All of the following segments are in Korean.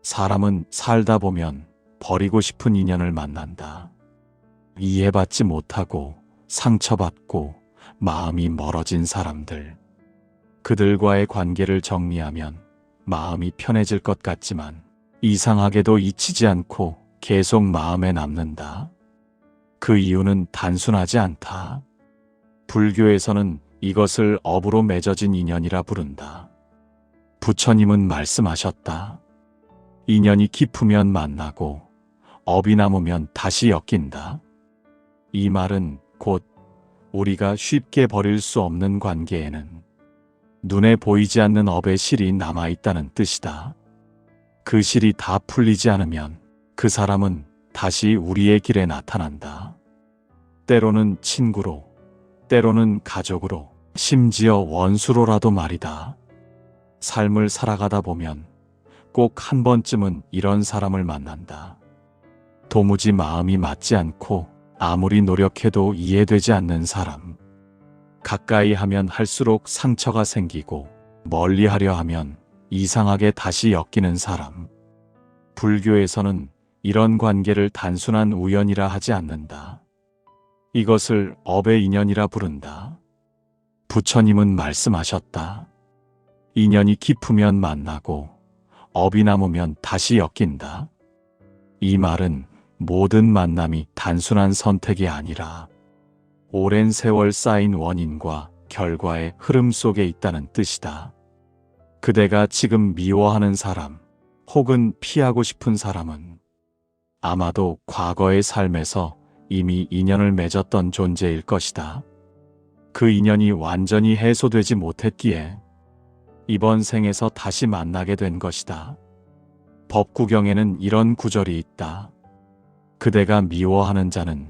사람은 살다 보면 버리고 싶은 인연을 만난다. 이해받지 못하고 상처받고 마음이 멀어진 사람들. 그들과의 관계를 정리하면 마음이 편해질 것 같지만 이상하게도 잊히지 않고 계속 마음에 남는다. 그 이유는 단순하지 않다. 불교에서는 이것을 업으로 맺어진 인연이라 부른다. 부처님은 말씀하셨다. 인연이 깊으면 만나고 업이 남으면 다시 엮인다. 이 말은 곧 우리가 쉽게 버릴 수 없는 관계에는 눈에 보이지 않는 업의 실이 남아있다는 뜻이다. 그 실이 다 풀리지 않으면 그 사람은 다시 우리의 길에 나타난다. 때로는 친구로, 때로는 가족으로, 심지어 원수로라도 말이다. 삶을 살아가다 보면 꼭 한 번쯤은 이런 사람을 만난다. 도무지 마음이 맞지 않고 아무리 노력해도 이해되지 않는 사람. 가까이 하면 할수록 상처가 생기고 멀리 하려 하면 이상하게 다시 엮이는 사람. 불교에서는 이런 관계를 단순한 우연이라 하지 않는다. 이것을 업의 인연이라 부른다. 부처님은 말씀하셨다. 인연이 깊으면 만나고 업이 남으면 다시 엮인다. 이 말은 모든 만남이 단순한 선택이 아니라 오랜 세월 쌓인 원인과 결과의 흐름 속에 있다는 뜻이다. 그대가 지금 미워하는 사람 혹은 피하고 싶은 사람은 아마도 과거의 삶에서 이미 인연을 맺었던 존재일 것이다. 그 인연이 완전히 해소되지 못했기에 이번 생에서 다시 만나게 된 것이다. 법구경에는 이런 구절이 있다. 그대가 미워하는 자는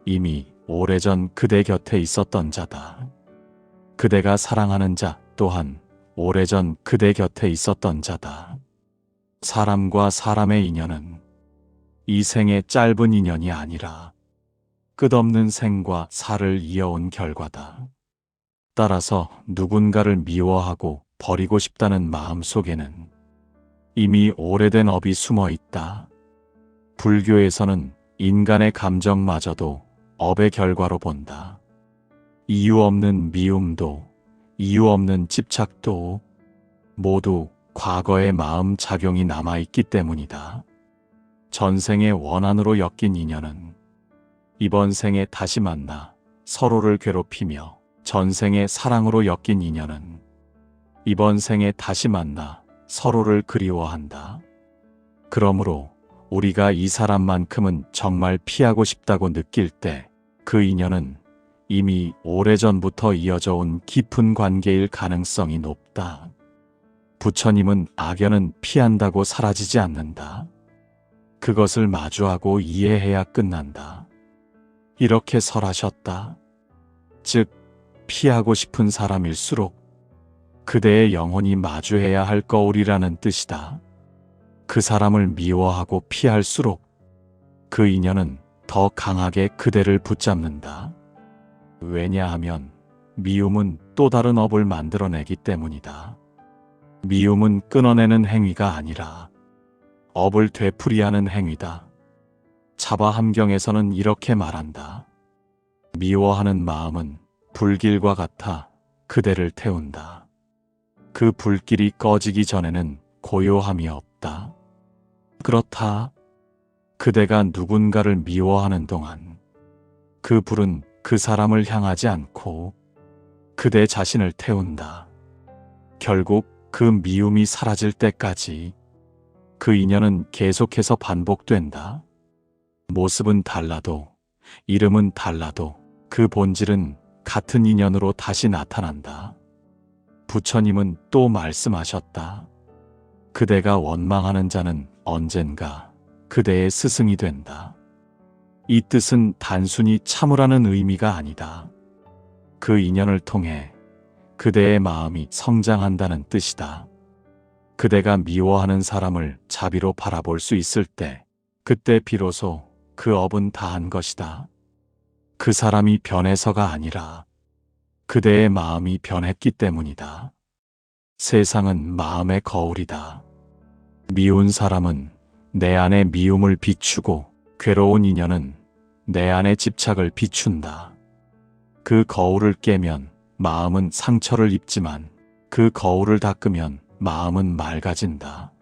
이미 오래전 그대 곁에 있었던 자다. 그대가 사랑하는 자 또한 오래전 그대 곁에 있었던 자다. 사람과 사람의 인연은 이 생의 짧은 인연이 아니라 끝없는 생과 살을 이어온 결과다. 따라서 누군가를 미워하고 버리고 싶다는 마음 속에는 이미 오래된 업이 숨어 있다. 불교에서는 인간의 감정마저도 업의 결과로 본다. 이유 없는 미움도, 이유 없는 집착도 모두 과거의 마음 작용이 남아있기 때문이다. 전생의 원한으로 엮인 인연은 이번 생에 다시 만나 서로를 괴롭히며 전생의 사랑으로 엮인 인연은 이번 생에 다시 만나 서로를 그리워한다. 그러므로 우리가 이 사람만큼은 정말 피하고 싶다고 느낄 때 그 인연은 이미 오래전부터 이어져 온 깊은 관계일 가능성이 높다. 부처님은 악연은 피한다고 사라지지 않는다. 그것을 마주하고 이해해야 끝난다. 이렇게 설하셨다. 즉, 피하고 싶은 사람일수록 그대의 영혼이 마주해야 할 거울이라는 뜻이다. 그 사람을 미워하고 피할수록 그 인연은 더 강하게 그대를 붙잡는다. 왜냐하면 미움은 또 다른 업을 만들어내기 때문이다. 미움은 끊어내는 행위가 아니라 업을 되풀이하는 행위다. 차바함경에서는 이렇게 말한다. 미워하는 마음은 불길과 같아 그대를 태운다. 그 불길이 꺼지기 전에는 고요함이 없다. 그렇다. 그대가 누군가를 미워하는 동안 그 불은 그 사람을 향하지 않고 그대 자신을 태운다. 결국 그 미움이 사라질 때까지 그 인연은 계속해서 반복된다. 모습은 달라도 이름은 달라도 그 본질은 같은 인연으로 다시 나타난다. 부처님은 또 말씀하셨다. 그대가 원망하는 자는 언젠가 그대의 스승이 된다. 이 뜻은 단순히 참으라는 의미가 아니다. 그 인연을 통해 그대의 마음이 성장한다는 뜻이다. 그대가 미워하는 사람을 자비로 바라볼 수 있을 때 그때 비로소 그 업은 다한 것이다. 그 사람이 변해서가 아니라 그대의 마음이 변했기 때문이다. 세상은 마음의 거울이다. 미운 사람은 내 안의 미움을 비추고 괴로운 인연은 내 안의 집착을 비춘다. 그 거울을 깨면 마음은 상처를 입지만 그 거울을 닦으면 마음은 맑아진다.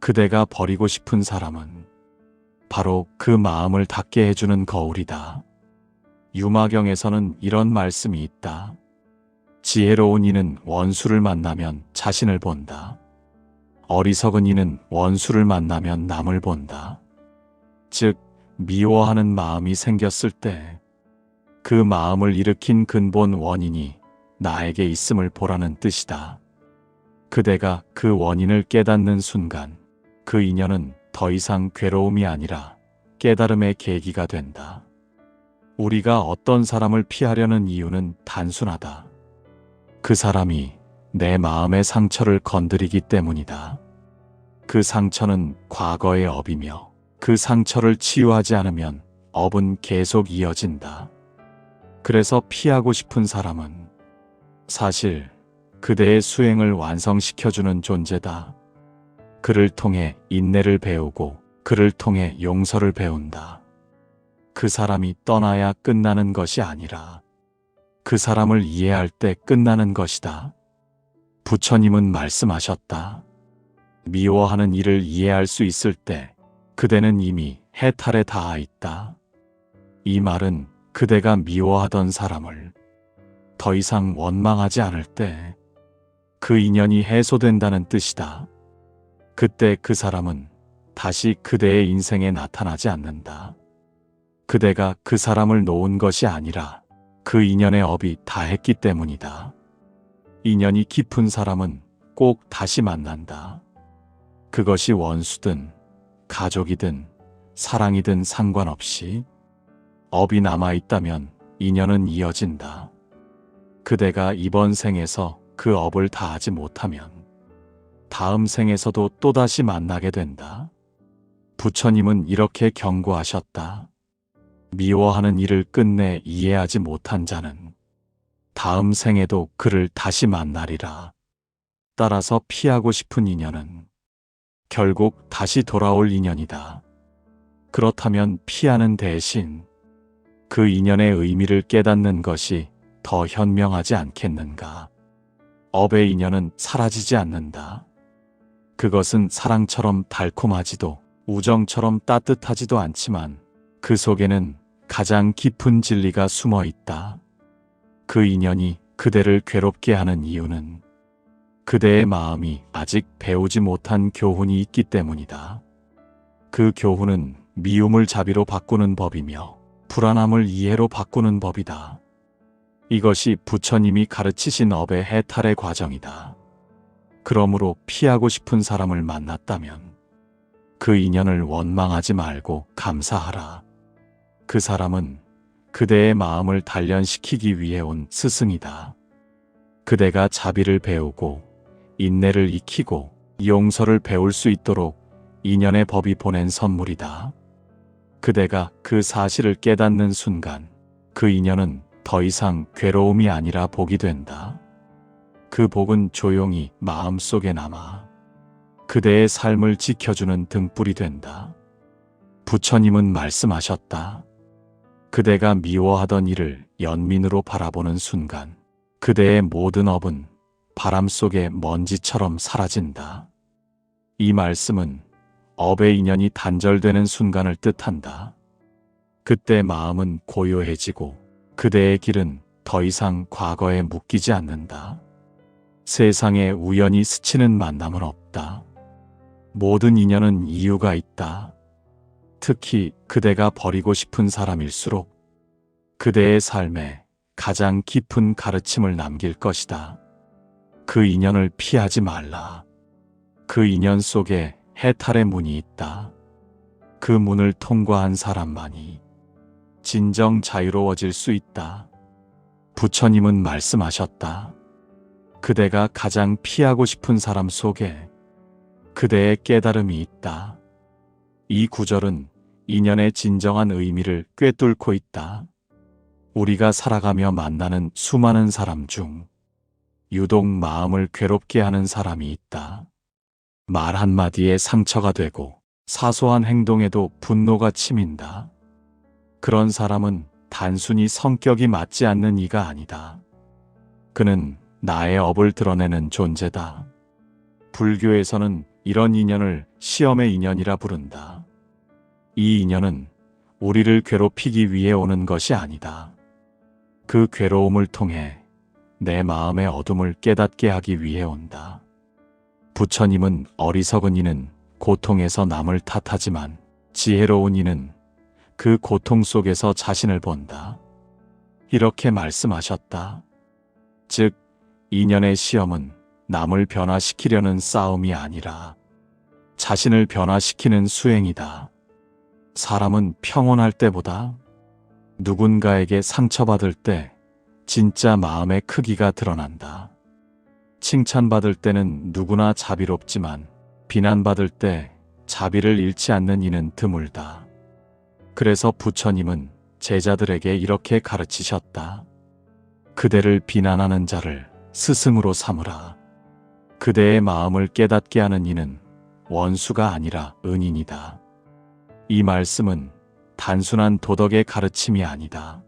그대가 버리고 싶은 사람은 바로 그 마음을 닦게 해주는 거울이다. 유마경에서는 이런 말씀이 있다. 지혜로운 이는 원수를 만나면 자신을 본다. 어리석은 이는 원수를 만나면 남을 본다. 즉, 미워하는 마음이 생겼을 때 그 마음을 일으킨 근본 원인이 나에게 있음을 보라는 뜻이다. 그대가 그 원인을 깨닫는 순간 그 인연은 더 이상 괴로움이 아니라 깨달음의 계기가 된다. 우리가 어떤 사람을 피하려는 이유는 단순하다. 그 사람이 내 마음의 상처를 건드리기 때문이다. 그 상처는 과거의 업이며 그 상처를 치유하지 않으면 업은 계속 이어진다. 그래서 피하고 싶은 사람은 사실 그대의 수행을 완성시켜주는 존재다. 그를 통해 인내를 배우고 그를 통해 용서를 배운다. 그 사람이 떠나야 끝나는 것이 아니라 그 사람을 이해할 때 끝나는 것이다. 부처님은 말씀하셨다. 미워하는 이를 이해할 수 있을 때 그대는 이미 해탈에 닿아 있다. 이 말은 그대가 미워하던 사람을 더 이상 원망하지 않을 때 그 인연이 해소된다는 뜻이다. 그때 그 사람은 다시 그대의 인생에 나타나지 않는다. 그대가 그 사람을 놓은 것이 아니라 그 인연의 업이 다했기 때문이다. 인연이 깊은 사람은 꼭 다시 만난다. 그것이 원수든 가족이든 사랑이든 상관없이 업이 남아있다면 인연은 이어진다. 그대가 이번 생에서 그 업을 다하지 못하면 다음 생에서도 또다시 만나게 된다. 부처님은 이렇게 경고하셨다. 미워하는 이를 끝내 이해하지 못한 자는 다음 생에도 그를 다시 만나리라. 따라서 피하고 싶은 인연은 결국 다시 돌아올 인연이다. 그렇다면 피하는 대신 그 인연의 의미를 깨닫는 것이 더 현명하지 않겠는가? 업의 인연은 사라지지 않는다. 그것은 사랑처럼 달콤하지도 우정처럼 따뜻하지도 않지만 그 속에는 가장 깊은 진리가 숨어 있다. 그 인연이 그대를 괴롭게 하는 이유는 그대의 마음이 아직 배우지 못한 교훈이 있기 때문이다. 그 교훈은 미움을 자비로 바꾸는 법이며 불안함을 이해로 바꾸는 법이다. 이것이 부처님이 가르치신 업의 해탈의 과정이다. 그러므로 피하고 싶은 사람을 만났다면 그 인연을 원망하지 말고 감사하라. 그 사람은 그대의 마음을 단련시키기 위해 온 스승이다. 그대가 자비를 배우고 인내를 익히고 용서를 배울 수 있도록 인연의 법이 보낸 선물이다. 그대가 그 사실을 깨닫는 순간 그 인연은 더 이상 괴로움이 아니라 복이 된다. 그 복은 조용히 마음속에 남아 그대의 삶을 지켜주는 등불이 된다. 부처님은 말씀하셨다. 그대가 미워하던 이를 연민으로 바라보는 순간 그대의 모든 업은 바람 속의 먼지처럼 사라진다. 이 말씀은 업의 인연이 단절되는 순간을 뜻한다. 그때 마음은 고요해지고 그대의 길은 더 이상 과거에 묶이지 않는다. 세상에 우연히 스치는 만남은 없다. 모든 인연은 이유가 있다. 특히 그대가 버리고 싶은 사람일수록 그대의 삶에 가장 깊은 가르침을 남길 것이다. 그 인연을 피하지 말라. 그 인연 속에 해탈의 문이 있다. 그 문을 통과한 사람만이 진정 자유로워질 수 있다. 부처님은 말씀하셨다. 그대가 가장 피하고 싶은 사람 속에 그대의 깨달음이 있다. 이 구절은 인연의 진정한 의미를 꿰뚫고 있다. 우리가 살아가며 만나는 수많은 사람 중 유독 마음을 괴롭게 하는 사람이 있다. 말 한마디에 상처가 되고 사소한 행동에도 분노가 치민다. 그런 사람은 단순히 성격이 맞지 않는 이가 아니다. 그는 나의 업을 드러내는 존재다. 불교에서는 이런 인연을 시험의 인연이라 부른다. 이 인연은 우리를 괴롭히기 위해 오는 것이 아니다. 그 괴로움을 통해 내 마음의 어둠을 깨닫게 하기 위해 온다. 부처님은 어리석은 이는 고통에서 남을 탓하지만 지혜로운 이는 그 고통 속에서 자신을 본다. 이렇게 말씀하셨다. 즉, 인연의 시험은 남을 변화시키려는 싸움이 아니라 자신을 변화시키는 수행이다. 사람은 평온할 때보다 누군가에게 상처받을 때 진짜 마음의 크기가 드러난다. 칭찬받을 때는 누구나 자비롭지만 비난받을 때 자비를 잃지 않는 이는 드물다. 그래서 부처님은 제자들에게 이렇게 가르치셨다. 그대를 비난하는 자를 스승으로 삼으라. 그대의 마음을 깨닫게 하는 이는 원수가 아니라 은인이다. 이 말씀은 단순한 도덕의 가르침이 아니다.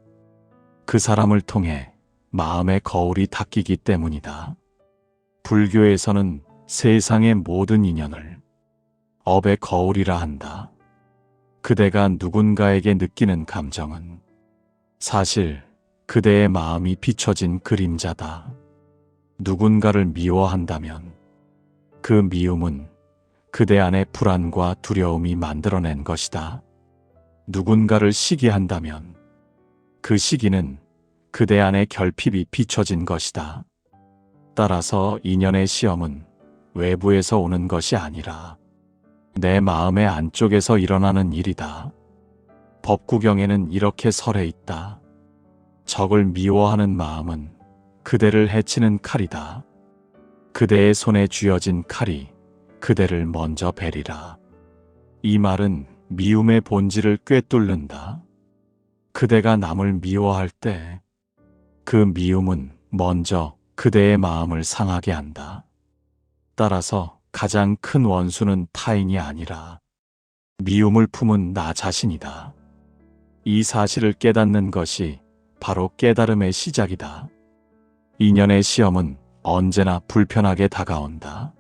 그 사람을 통해 마음의 거울이 닦이기 때문이다. 불교에서는 세상의 모든 인연을 업의 거울이라 한다. 그대가 누군가에게 느끼는 감정은 사실 그대의 마음이 비춰진 그림자다. 누군가를 미워한다면 그 미움은 그대 안의 불안과 두려움이 만들어낸 것이다. 누군가를 시기한다면 그 시기는 그대 안의 결핍이 비춰진 것이다. 따라서 인연의 시험은 외부에서 오는 것이 아니라 내 마음의 안쪽에서 일어나는 일이다. 법구경에는 이렇게 설해 있다. 적을 미워하는 마음은 그대를 해치는 칼이다. 그대의 손에 쥐어진 칼이 그대를 먼저 베리라. 이 말은 미움의 본질을 꿰뚫는다. 그대가 남을 미워할 때 그 미움은 먼저 그대의 마음을 상하게 한다. 따라서 가장 큰 원수는 타인이 아니라 미움을 품은 나 자신이다. 이 사실을 깨닫는 것이 바로 깨달음의 시작이다. 인연의 시험은 언제나 불편하게 다가온다.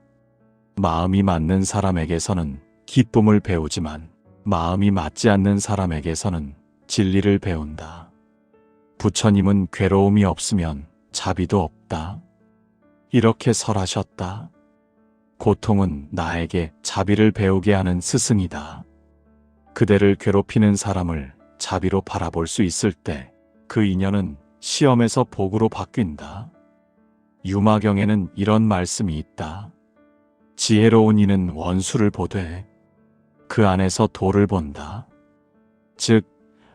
마음이 맞는 사람에게서는 기쁨을 배우지만 마음이 맞지 않는 사람에게서는 진리를 배운다. 부처님은 괴로움이 없으면 자비도 없다. 이렇게 설하셨다. 고통은 나에게 자비를 배우게 하는 스승이다. 그대를 괴롭히는 사람을 자비로 바라볼 수 있을 때 그 인연은 시험에서 복으로 바뀐다. 유마경에는 이런 말씀이 있다. 지혜로운 이는 원수를 보되 그 안에서 도를 본다. 즉,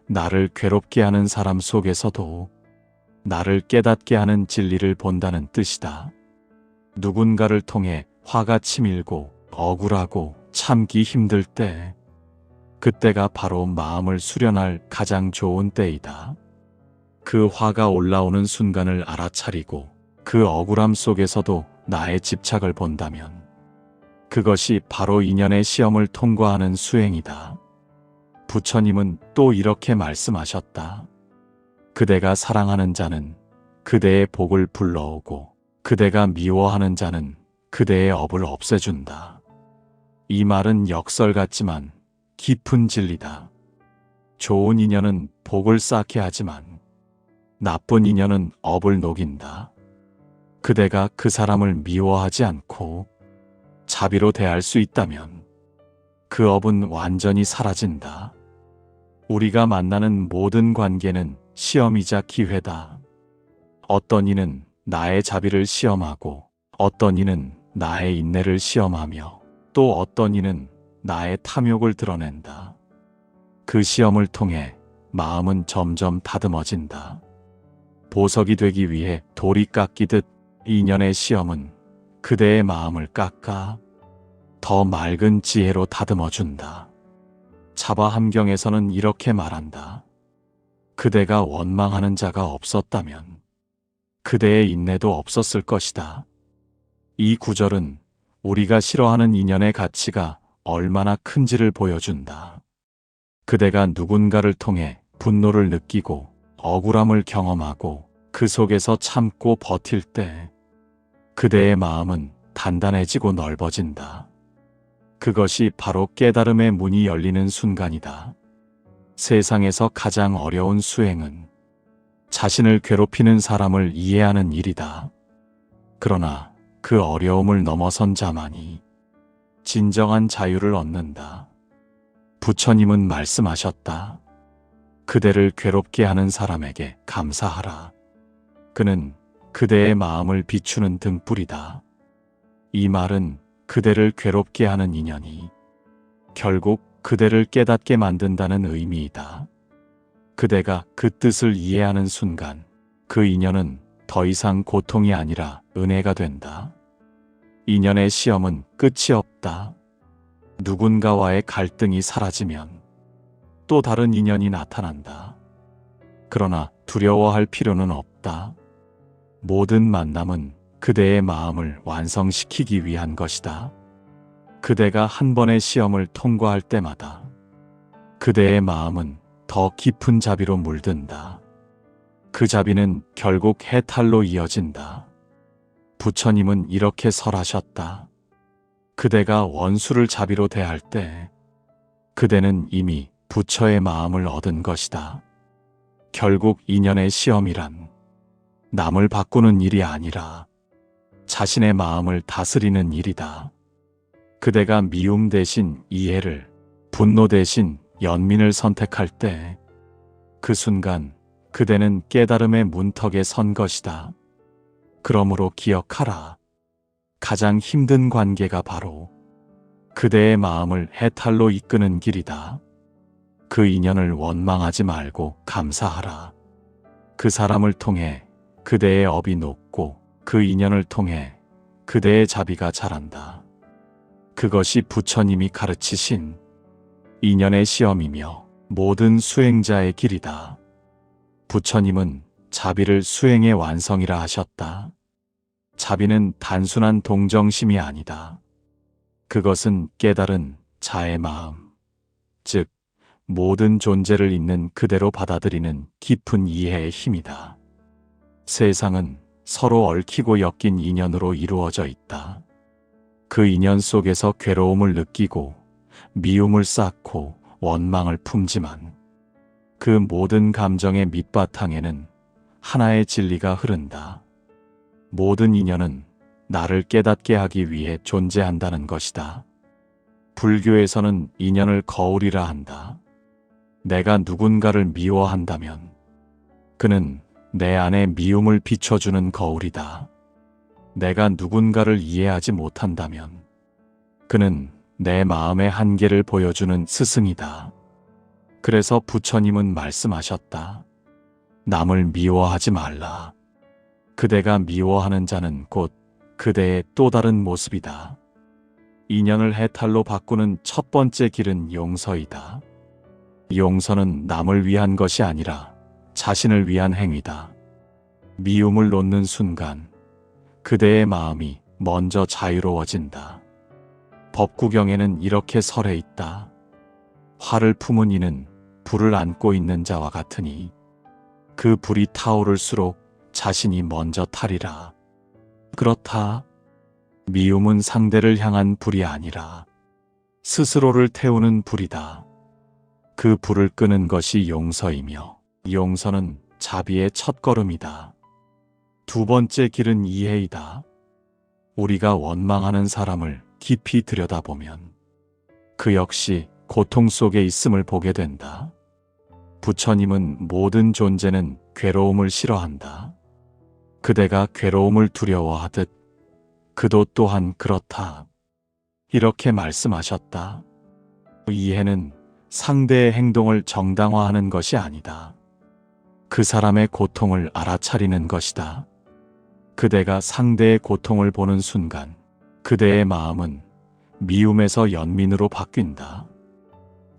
나를 괴롭게 하는 사람 속에서도 나를 깨닫게 하는 진리를 본다는 뜻이다. 누군가를 통해 화가 치밀고 억울하고 참기 힘들 때, 그때가 바로 마음을 수련할 가장 좋은 때이다. 그 화가 올라오는 순간을 알아차리고 그 억울함 속에서도 나의 집착을 본다면 그것이 바로 인연의 시험을 통과하는 수행이다. 부처님은 또 이렇게 말씀하셨다. 그대가 사랑하는 자는 그대의 복을 불러오고 그대가 미워하는 자는 그대의 업을 없애준다. 이 말은 역설 같지만 깊은 진리다. 좋은 인연은 복을 쌓게 하지만 나쁜 인연은 업을 녹인다. 그대가 그 사람을 미워하지 않고 자비로 대할 수 있다면 그 업은 완전히 사라진다. 우리가 만나는 모든 관계는 시험이자 기회다. 어떤 이는 나의 자비를 시험하고 어떤 이는 나의 인내를 시험하며 또 어떤 이는 나의 탐욕을 드러낸다. 그 시험을 통해 마음은 점점 다듬어진다. 보석이 되기 위해 돌이 깎이듯 인연의 시험은 그대의 마음을 깎아 더 맑은 지혜로 다듬어준다. 차바함경에서는 이렇게 말한다. 그대가 원망하는 자가 없었다면 그대의 인내도 없었을 것이다. 이 구절은 우리가 싫어하는 인연의 가치가 얼마나 큰지를 보여준다. 그대가 누군가를 통해 분노를 느끼고 억울함을 경험하고 그 속에서 참고 버틸 때 그대의 마음은 단단해지고 넓어진다. 그것이 바로 깨달음의 문이 열리는 순간이다. 세상에서 가장 어려운 수행은 자신을 괴롭히는 사람을 이해하는 일이다. 그러나 그 어려움을 넘어선 자만이 진정한 자유를 얻는다. 부처님은 말씀하셨다. 그대를 괴롭게 하는 사람에게 감사하라. 그는 그대의 마음을 비추는 등불이다. 이 말은 그대를 괴롭게 하는 인연이 결국 그대를 깨닫게 만든다는 의미이다. 그대가 그 뜻을 이해하는 순간 그 인연은 더 이상 고통이 아니라 은혜가 된다. 인연의 시험은 끝이 없다. 누군가와의 갈등이 사라지면 또 다른 인연이 나타난다. 그러나 두려워할 필요는 없다. 모든 만남은 그대의 마음을 완성시키기 위한 것이다. 그대가 한 번의 시험을 통과할 때마다 그대의 마음은 더 깊은 자비로 물든다. 그 자비는 결국 해탈로 이어진다. 부처님은 이렇게 설하셨다. 그대가 원수를 자비로 대할 때 그대는 이미 부처의 마음을 얻은 것이다. 결국 인연의 시험이란 남을 바꾸는 일이 아니라 자신의 마음을 다스리는 일이다. 그대가 미움 대신 이해를, 분노 대신 연민을 선택할 때 그 순간 그대는 깨달음의 문턱에 선 것이다. 그러므로 기억하라. 가장 힘든 관계가 바로 그대의 마음을 해탈로 이끄는 길이다. 그 인연을 원망하지 말고 감사하라. 그 사람을 통해 그대의 업이 높고 그 인연을 통해 그대의 자비가 자란다. 그것이 부처님이 가르치신 인연의 시험이며 모든 수행자의 길이다. 부처님은 자비를 수행의 완성이라 하셨다. 자비는 단순한 동정심이 아니다. 그것은 깨달은 자의 마음, 즉 모든 존재를 있는 그대로 받아들이는 깊은 이해의 힘이다. 세상은 서로 얽히고 엮인 인연으로 이루어져 있다. 그 인연 속에서 괴로움을 느끼고 미움을 쌓고 원망을 품지만 그 모든 감정의 밑바탕에는 하나의 진리가 흐른다. 모든 인연은 나를 깨닫게 하기 위해 존재한다는 것이다. 불교에서는 인연을 거울이라 한다. 내가 누군가를 미워한다면 그는 내 안에 미움을 비춰주는 거울이다. 내가 누군가를 이해하지 못한다면 그는 내 마음의 한계를 보여주는 스승이다. 그래서 부처님은 말씀하셨다. 남을 미워하지 말라. 그대가 미워하는 자는 곧 그대의 또 다른 모습이다. 인연을 해탈로 바꾸는 첫 번째 길은 용서이다. 용서는 남을 위한 것이 아니라 자신을 위한 행위다. 미움을 놓는 순간 그대의 마음이 먼저 자유로워진다. 법구경에는 이렇게 설해 있다. 화를 품은 이는 불을 안고 있는 자와 같으니 그 불이 타오를수록 자신이 먼저 타리라. 그렇다. 미움은 상대를 향한 불이 아니라 스스로를 태우는 불이다. 그 불을 끄는 것이 용서이며 용서는 자비의 첫걸음이다. 두 번째 길은 이해이다. 우리가 원망하는 사람을 깊이 들여다보면 그 역시 고통 속에 있음을 보게 된다. 부처님은 모든 존재는 괴로움을 싫어한다. 그대가 괴로움을 두려워하듯 그도 또한 그렇다. 이렇게 말씀하셨다. 이해는 상대의 행동을 정당화하는 것이 아니다. 그 사람의 고통을 알아차리는 것이다. 그대가 상대의 고통을 보는 순간 그대의 마음은 미움에서 연민으로 바뀐다.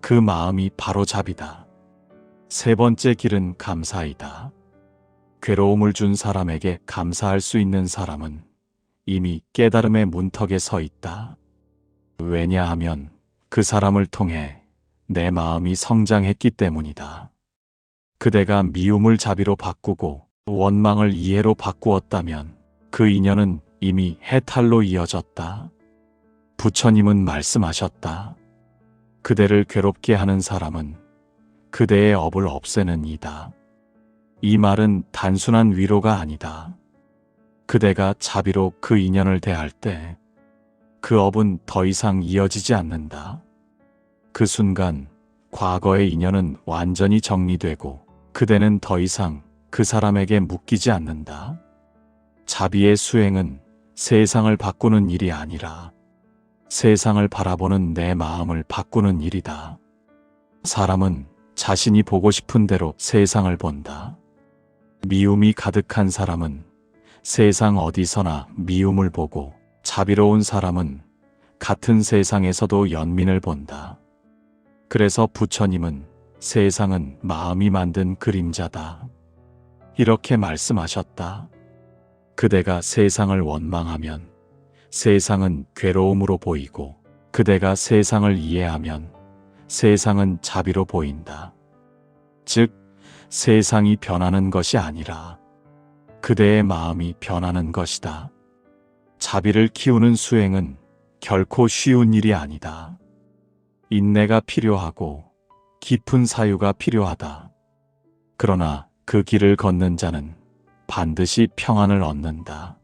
그 마음이 바로 자비다. 세 번째 길은 감사이다. 괴로움을 준 사람에게 감사할 수 있는 사람은 이미 깨달음의 문턱에 서 있다. 왜냐하면 그 사람을 통해 내 마음이 성장했기 때문이다. 그대가 미움을 자비로 바꾸고 원망을 이해로 바꾸었다면 그 인연은 이미 해탈로 이어졌다. 부처님은 말씀하셨다. 그대를 괴롭게 하는 사람은 그대의 업을 없애는 이다. 이 말은 단순한 위로가 아니다. 그대가 자비로 그 인연을 대할 때 그 업은 더 이상 이어지지 않는다. 그 순간 과거의 인연은 완전히 정리되고 그대는 더 이상 그 사람에게 묶이지 않는다. 자비의 수행은 세상을 바꾸는 일이 아니라 세상을 바라보는 내 마음을 바꾸는 일이다. 사람은 자신이 보고 싶은 대로 세상을 본다. 미움이 가득한 사람은 세상 어디서나 미움을 보고 자비로운 사람은 같은 세상에서도 연민을 본다. 그래서 부처님은 세상은 마음이 만든 그림자다. 이렇게 말씀하셨다. 그대가 세상을 원망하면 세상은 괴로움으로 보이고 그대가 세상을 이해하면 세상은 자비로 보인다. 즉, 세상이 변하는 것이 아니라 그대의 마음이 변하는 것이다. 자비를 키우는 수행은 결코 쉬운 일이 아니다. 인내가 필요하고 깊은 사유가 필요하다. 그러나 그 길을 걷는 자는 반드시 평안을 얻는다.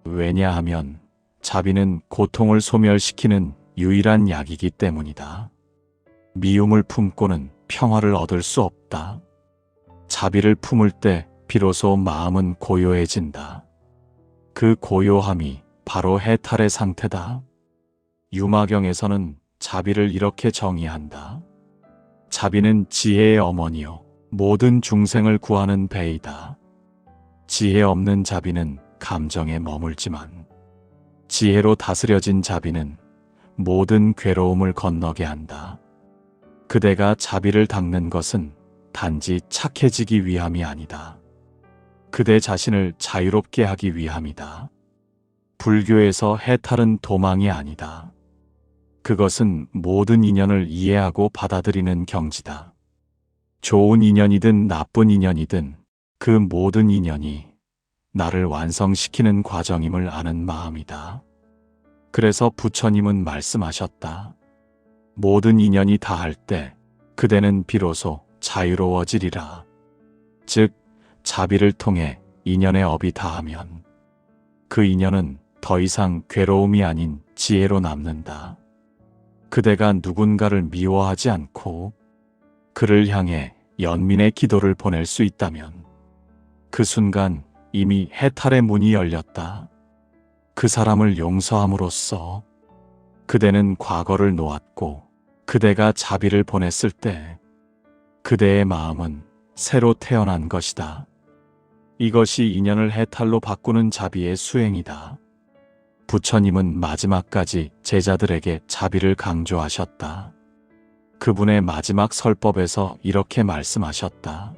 왜냐하면 자비는 고통을 소멸시키는 유일한 약이기 때문이다. 미움을 품고는 평화를 얻을 수 없다. 자비를 품을 때 비로소 마음은 고요해진다. 그 고요함이 바로 해탈의 상태다. 유마경에서는 자비를 이렇게 정의한다. 자비는 지혜의 어머니요 모든 중생을 구하는 배이다. 지혜 없는 자비는 감정에 머물지만 지혜로 다스려진 자비는 모든 괴로움을 건너게 한다. 그대가 자비를 닦는 것은 단지 착해지기 위함이 아니다. 그대 자신을 자유롭게 하기 위함이다. 불교에서 해탈은 도망이 아니다. 그것은 모든 인연을 이해하고 받아들이는 경지다. 좋은 인연이든 나쁜 인연이든 그 모든 인연이 나를 완성시키는 과정임을 아는 마음이다. 그래서 부처님은 말씀하셨다. 모든 인연이 다할 때 그대는 비로소 자유로워지리라. 즉, 자비를 통해 인연의 업이 다하면 그 인연은 더 이상 괴로움이 아닌 지혜로 남는다. 그대가 누군가를 미워하지 않고 그를 향해 연민의 기도를 보낼 수 있다면 그 순간 이미 해탈의 문이 열렸다. 그 사람을 용서함으로써 그대는 과거를 놓았고 그대가 자비를 보냈을 때 그대의 마음은 새로 태어난 것이다. 이것이 인연을 해탈로 바꾸는 자비의 수행이다. 부처님은 마지막까지 제자들에게 자비를 강조하셨다. 그분의 마지막 설법에서 이렇게 말씀하셨다.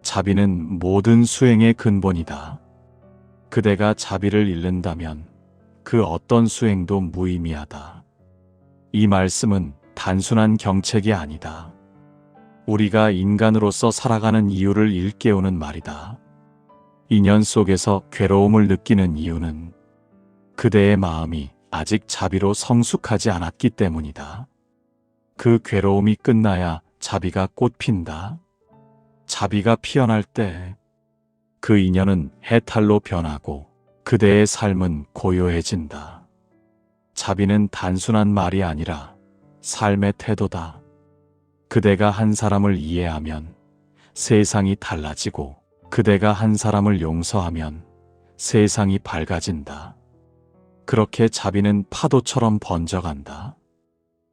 자비는 모든 수행의 근본이다. 그대가 자비를 잃는다면 그 어떤 수행도 무의미하다. 이 말씀은 단순한 경책이 아니다. 우리가 인간으로서 살아가는 이유를 일깨우는 말이다. 인연 속에서 괴로움을 느끼는 이유는 그대의 마음이 아직 자비로 성숙하지 않았기 때문이다. 그 괴로움이 끝나야 자비가 꽃핀다. 자비가 피어날 때 그 인연은 해탈로 변하고 그대의 삶은 고요해진다. 자비는 단순한 말이 아니라 삶의 태도다. 그대가 한 사람을 이해하면 세상이 달라지고 그대가 한 사람을 용서하면 세상이 밝아진다. 그렇게 자비는 파도처럼 번져간다.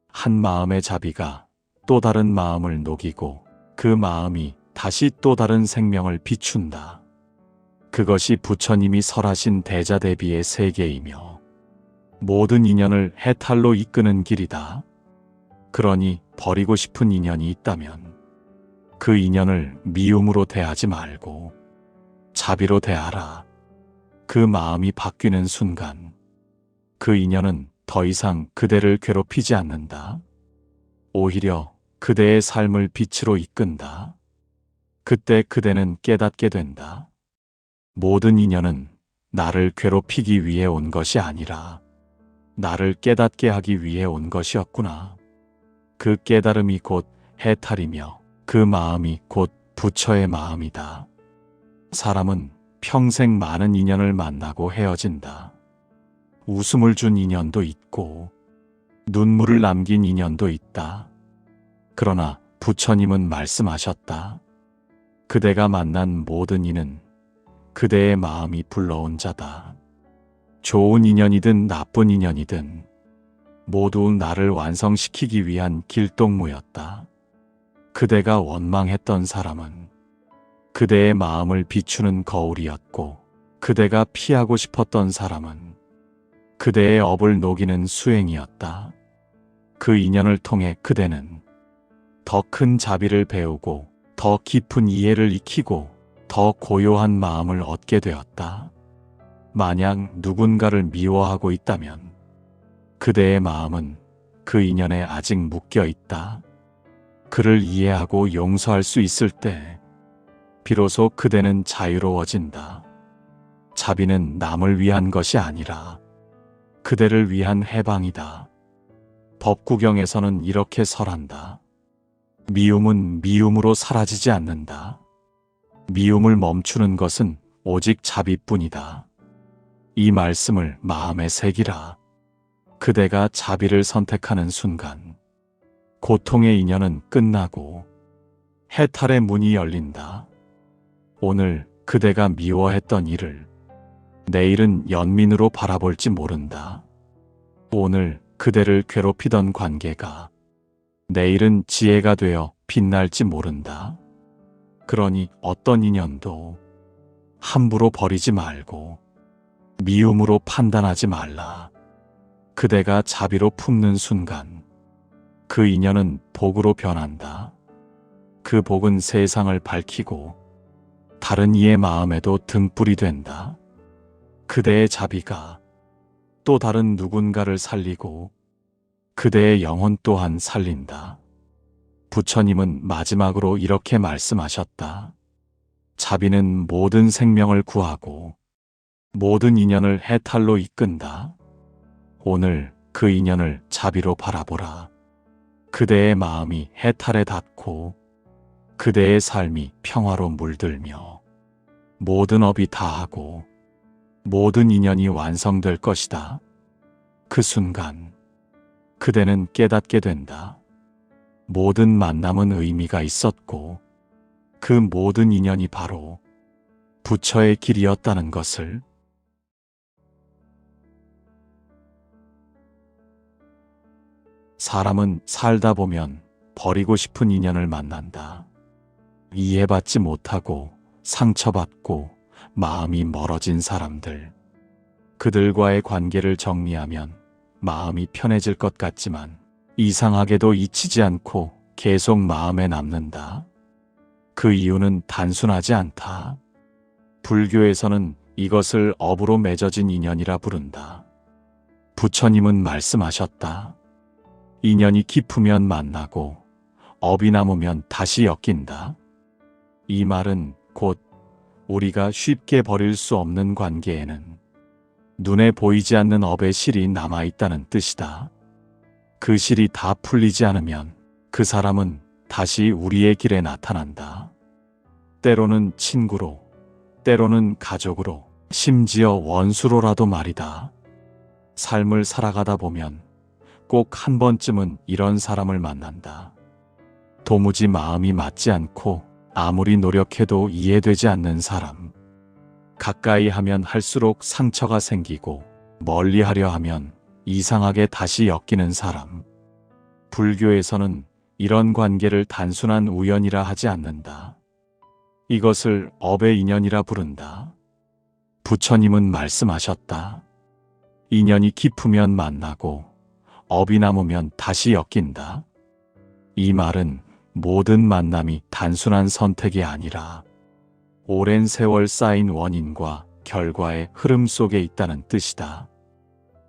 한 마음의 자비가 또 다른 마음을 녹이고 그 마음이 다시 또 다른 생명을 비춘다. 그것이 부처님이 설하신 대자대비의 세계이며 모든 인연을 해탈로 이끄는 길이다. 그러니 버리고 싶은 인연이 있다면 그 인연을 미움으로 대하지 말고 자비로 대하라. 그 마음이 바뀌는 순간 그 인연은 더 이상 그대를 괴롭히지 않는다. 오히려 그대의 삶을 빛으로 이끈다. 그때 그대는 깨닫게 된다. 모든 인연은 나를 괴롭히기 위해 온 것이 아니라 나를 깨닫게 하기 위해 온 것이었구나. 그 깨달음이 곧 해탈이며 그 마음이 곧 부처의 마음이다. 사람은 평생 많은 인연을 만나고 헤어진다. 웃음을 준 인연도 있고 눈물을 남긴 인연도 있다. 그러나 부처님은 말씀하셨다. 그대가 만난 모든 이는 그대의 마음이 불러온 자다. 좋은 인연이든 나쁜 인연이든 모두 나를 완성시키기 위한 길동무였다. 그대가 원망했던 사람은 그대의 마음을 비추는 거울이었고, 그대가 피하고 싶었던 사람은 그대의 업을 녹이는 수행이었다. 그 인연을 통해 그대는 더 큰 자비를 배우고 더 깊은 이해를 익히고 더 고요한 마음을 얻게 되었다. 만약 누군가를 미워하고 있다면 그대의 마음은 그 인연에 아직 묶여 있다. 그를 이해하고 용서할 수 있을 때 비로소 그대는 자유로워진다. 자비는 남을 위한 것이 아니라 그대를 위한 해방이다. 법구경에서는 이렇게 설한다. 미움은 미움으로 사라지지 않는다. 미움을 멈추는 것은 오직 자비뿐이다. 이 말씀을 마음에 새기라. 그대가 자비를 선택하는 순간 고통의 인연은 끝나고 해탈의 문이 열린다. 오늘 그대가 미워했던 일을 내일은 연민으로 바라볼지 모른다. 오늘 그대를 괴롭히던 관계가 내일은 지혜가 되어 빛날지 모른다. 그러니 어떤 인연도 함부로 버리지 말고 미움으로 판단하지 말라. 그대가 자비로 품는 순간 그 인연은 복으로 변한다. 그 복은 세상을 밝히고 다른 이의 마음에도 등불이 된다. 그대의 자비가 또 다른 누군가를 살리고 그대의 영혼 또한 살린다. 부처님은 마지막으로 이렇게 말씀하셨다. 자비는 모든 생명을 구하고 모든 인연을 해탈로 이끈다. 오늘 그 인연을 자비로 바라보라. 그대의 마음이 해탈에 닿고 그대의 삶이 평화로 물들며 모든 업이 다하고 모든 인연이 완성될 것이다. 그 순간 그대는 깨닫게 된다. 모든 만남은 의미가 있었고 그 모든 인연이 바로 부처의 길이었다는 것을. 사람은 살다 보면 버리고 싶은 인연을 만난다. 이해받지 못하고 상처받고 마음이 멀어진 사람들. 그들과의 관계를 정리하면 마음이 편해질 것 같지만 이상하게도 잊히지 않고 계속 마음에 남는다. 그 이유는 단순하지 않다. 불교에서는 이것을 업으로 맺어진 인연이라 부른다. 부처님은 말씀하셨다. 인연이 깊으면 만나고 업이 남으면 다시 엮인다. 이 말은 곧 우리가 쉽게 버릴 수 없는 관계에는 눈에 보이지 않는 업의 실이 남아있다는 뜻이다. 그 실이 다 풀리지 않으면 그 사람은 다시 우리의 길에 나타난다. 때로는 친구로, 때로는 가족으로, 심지어 원수로라도 말이다. 삶을 살아가다 보면 꼭 한 번쯤은 이런 사람을 만난다. 도무지 마음이 맞지 않고 아무리 노력해도 이해되지 않는 사람. 가까이 하면 할수록 상처가 생기고 멀리 하려 하면 이상하게 다시 엮이는 사람. 불교에서는 이런 관계를 단순한 우연이라 하지 않는다. 이것을 업의 인연이라 부른다. 부처님은 말씀하셨다. 인연이 깊으면 만나고 업이 남으면 다시 엮인다. 이 말은 모든 만남이 단순한 선택이 아니라 오랜 세월 쌓인 원인과 결과의 흐름 속에 있다는 뜻이다.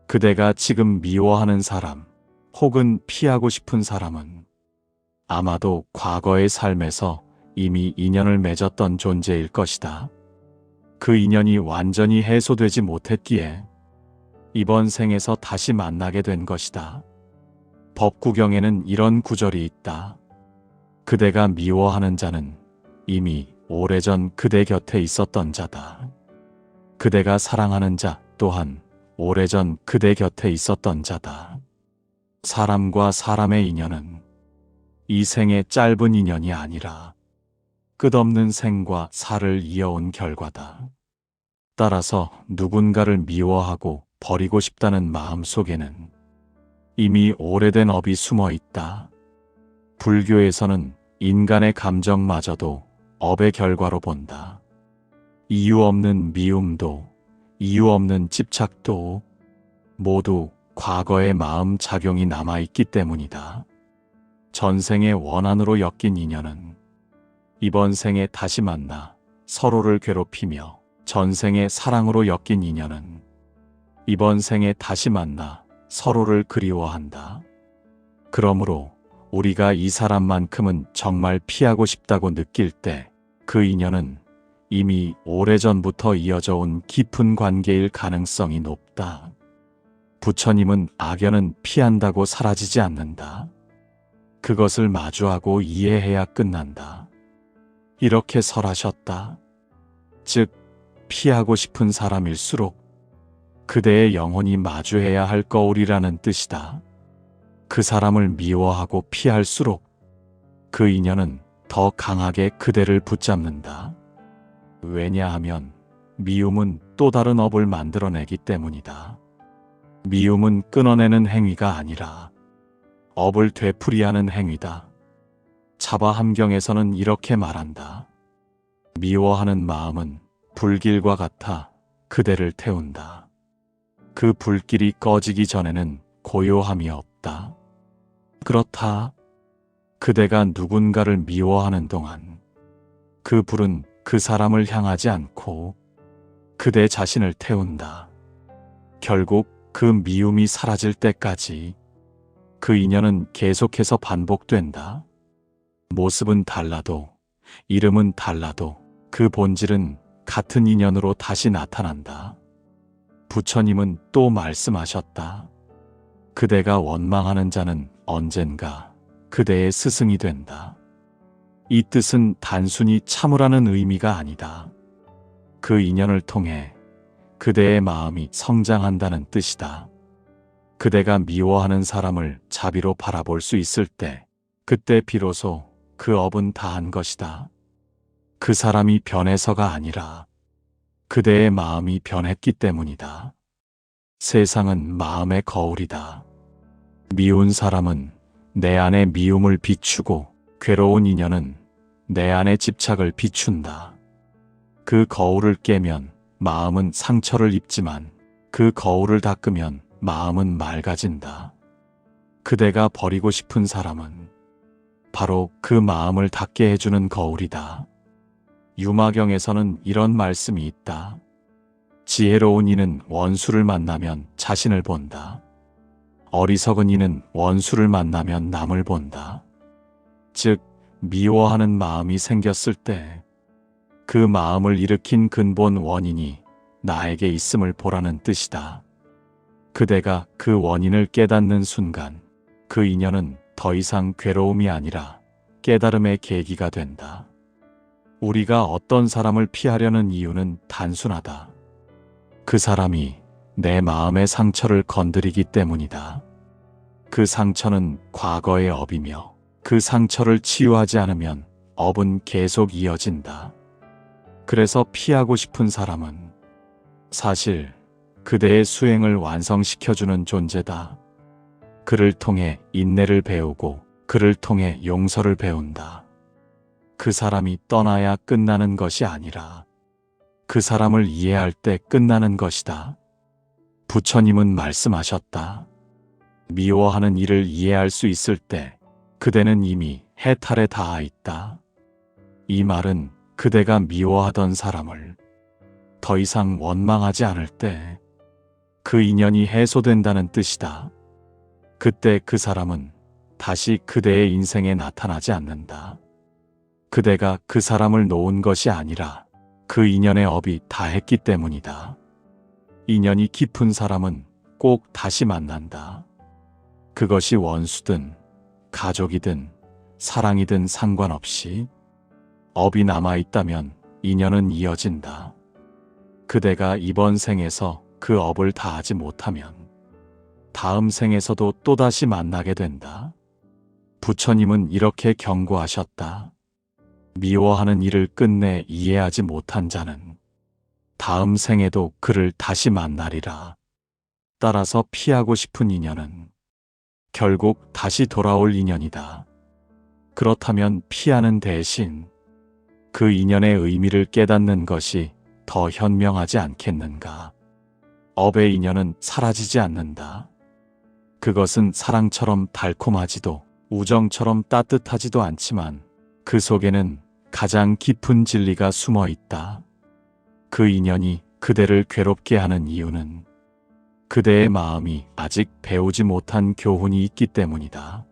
그대가 지금 미워하는 사람, 혹은 피하고 싶은 사람은 아마도 과거의 삶에서 이미 인연을 맺었던 존재일 것이다. 그 인연이 완전히 해소되지 못했기에 이번 생에서 다시 만나게 된 것이다. 법구경에는 이런 구절이 있다. 그대가 미워하는 자는 이미 오래전 그대 곁에 있었던 자다. 그대가 사랑하는 자 또한 오래전 그대 곁에 있었던 자다. 사람과 사람의 인연은 이 생의 짧은 인연이 아니라 끝없는 생과 살을 이어온 결과다. 따라서 누군가를 미워하고 버리고 싶다는 마음 속에는 이미 오래된 업이 숨어 있다. 불교에서는 인간의 감정마저도 업의 결과로 본다. 이유 없는 미움도, 이유 없는 집착도 모두 과거의 마음 작용이 남아있기 때문이다. 전생의 원한으로 엮인 인연은 이번 생에 다시 만나 서로를 괴롭히며, 전생의 사랑으로 엮인 인연은 이번 생에 다시 만나 서로를 그리워한다. 그러므로 우리가 이 사람만큼은 정말 피하고 싶다고 느낄 때 그 인연은 이미 오래전부터 이어져 온 깊은 관계일 가능성이 높다. 부처님은 악연은 피한다고 사라지지 않는다. 그것을 마주하고 이해해야 끝난다. 이렇게 설하셨다. 즉, 피하고 싶은 사람일수록 그대의 영혼이 마주해야 할 거울이라는 뜻이다. 그 사람을 미워하고 피할수록 그 인연은 더 강하게 그대를 붙잡는다. 왜냐하면 미움은 또 다른 업을 만들어내기 때문이다. 미움은 끊어내는 행위가 아니라 업을 되풀이하는 행위다. 차바함경에서는 이렇게 말한다. 미워하는 마음은 불길과 같아 그대를 태운다. 그 불길이 꺼지기 전에는 고요함이 없다. 그렇다. 그대가 누군가를 미워하는 동안 그 불은 그 사람을 향하지 않고 그대 자신을 태운다. 결국 그 미움이 사라질 때까지 그 인연은 계속해서 반복된다. 모습은 달라도, 이름은 달라도 그 본질은 같은 인연으로 다시 나타난다. 부처님은 또 말씀하셨다. 그대가 원망하는 자는 언젠가 그대의 스승이 된다. 이 뜻은 단순히 참으라는 의미가 아니다. 그 인연을 통해 그대의 마음이 성장한다는 뜻이다. 그대가 미워하는 사람을 자비로 바라볼 수 있을 때, 그때 비로소 그 업은 다한 것이다. 그 사람이 변해서가 아니라 그대의 마음이 변했기 때문이다. 세상은 마음의 거울이다. 미운 사람은 내 안의 미움을 비추고, 괴로운 인연은 내 안의 집착을 비춘다. 그 거울을 깨면 마음은 상처를 입지만 그 거울을 닦으면 마음은 맑아진다. 그대가 버리고 싶은 사람은 바로 그 마음을 닦게 해주는 거울이다. 유마경에서는 이런 말씀이 있다. 지혜로운 이는 원수를 만나면 자신을 본다. 어리석은 이는 원수를 만나면 남을 본다. 즉, 미워하는 마음이 생겼을 때 그 마음을 일으킨 근본 원인이 나에게 있음을 보라는 뜻이다. 그대가 그 원인을 깨닫는 순간 그 인연은 더 이상 괴로움이 아니라 깨달음의 계기가 된다. 우리가 어떤 사람을 피하려는 이유는 단순하다. 그 사람이 내 마음의 상처를 건드리기 때문이다. 그 상처는 과거의 업이며 그 상처를 치유하지 않으면 업은 계속 이어진다. 그래서 피하고 싶은 사람은 사실 그대의 수행을 완성시켜주는 존재다. 그를 통해 인내를 배우고 그를 통해 용서를 배운다. 그 사람이 떠나야 끝나는 것이 아니라 그 사람을 이해할 때 끝나는 것이다. 부처님은 말씀하셨다. 미워하는 이를 이해할 수 있을 때 그대는 이미 해탈에 닿아 있다. 이 말은 그대가 미워하던 사람을 더 이상 원망하지 않을 때 그 인연이 해소된다는 뜻이다. 그때 그 사람은 다시 그대의 인생에 나타나지 않는다. 그대가 그 사람을 놓은 것이 아니라 그 인연의 업이 다했기 때문이다. 인연이 깊은 사람은 꼭 다시 만난다. 그것이 원수든 가족이든 사랑이든 상관없이 업이 남아있다면 인연은 이어진다. 그대가 이번 생에서 그 업을 다하지 못하면 다음 생에서도 또다시 만나게 된다. 부처님은 이렇게 경고하셨다. 미워하는 일을 끝내 이해하지 못한 자는 다음 생에도 그를 다시 만나리라. 따라서 피하고 싶은 인연은 결국 다시 돌아올 인연이다. 그렇다면 피하는 대신 그 인연의 의미를 깨닫는 것이 더 현명하지 않겠는가? 업의 인연은 사라지지 않는다. 그것은 사랑처럼 달콤하지도 우정처럼 따뜻하지도 않지만 그 속에는 가장 깊은 진리가 숨어 있다. 그 인연이 그대를 괴롭게 하는 이유는 그대의 마음이 아직 배우지 못한 교훈이 있기 때문이다.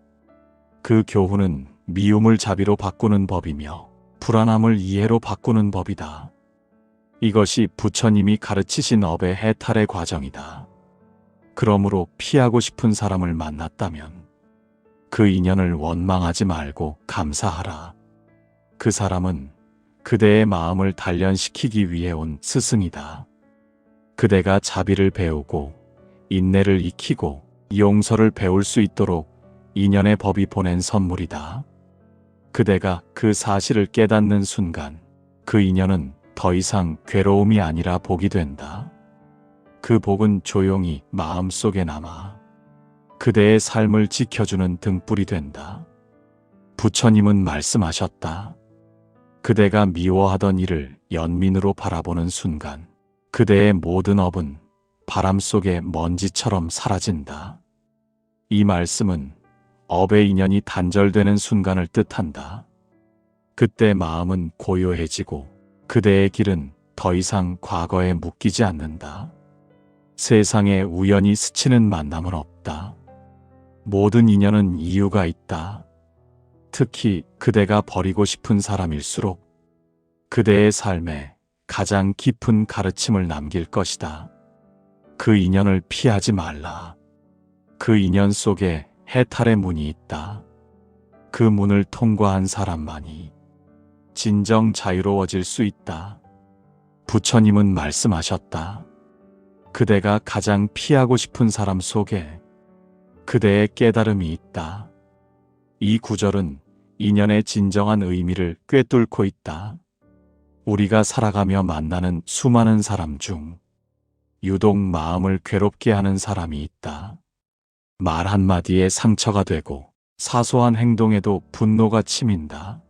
그 교훈은 미움을 자비로 바꾸는 법이며 불안함을 이해로 바꾸는 법이다. 이것이 부처님이 가르치신 업의 해탈의 과정이다. 그러므로 피하고 싶은 사람을 만났다면 그 인연을 원망하지 말고 감사하라. 그 사람은 그대의 마음을 단련시키기 위해 온 스승이다. 그대가 자비를 배우고 인내를 익히고 용서를 배울 수 있도록 인연의 법이 보낸 선물이다. 그대가 그 사실을 깨닫는 순간 그 인연은 더 이상 괴로움이 아니라 복이 된다. 그 복은 조용히 마음속에 남아 그대의 삶을 지켜주는 등불이 된다. 부처님은 말씀하셨다. 그대가 미워하던 일을 연민으로 바라보는 순간 그대의 모든 업은 바람 속의 먼지처럼 사라진다. 이 말씀은 업의 인연이 단절되는 순간을 뜻한다. 그때 마음은 고요해지고 그대의 길은 더 이상 과거에 묶이지 않는다. 세상에 우연히 스치는 만남은 없다. 모든 인연은 이유가 있다. 특히 그대가 버리고 싶은 사람일수록 그대의 삶에 가장 깊은 가르침을 남길 것이다. 그 인연을 피하지 말라. 그 인연 속에 해탈의 문이 있다. 그 문을 통과한 사람만이 진정 자유로워질 수 있다. 부처님은 말씀하셨다. 그대가 가장 피하고 싶은 사람 속에 그대의 깨달음이 있다. 이 구절은 인연의 진정한 의미를 꿰뚫고 있다. 우리가 살아가며 만나는 수많은 사람 중 유독 마음을 괴롭게 하는 사람이 있다. 말 한마디에 상처가 되고 사소한 행동에도 분노가 치민다.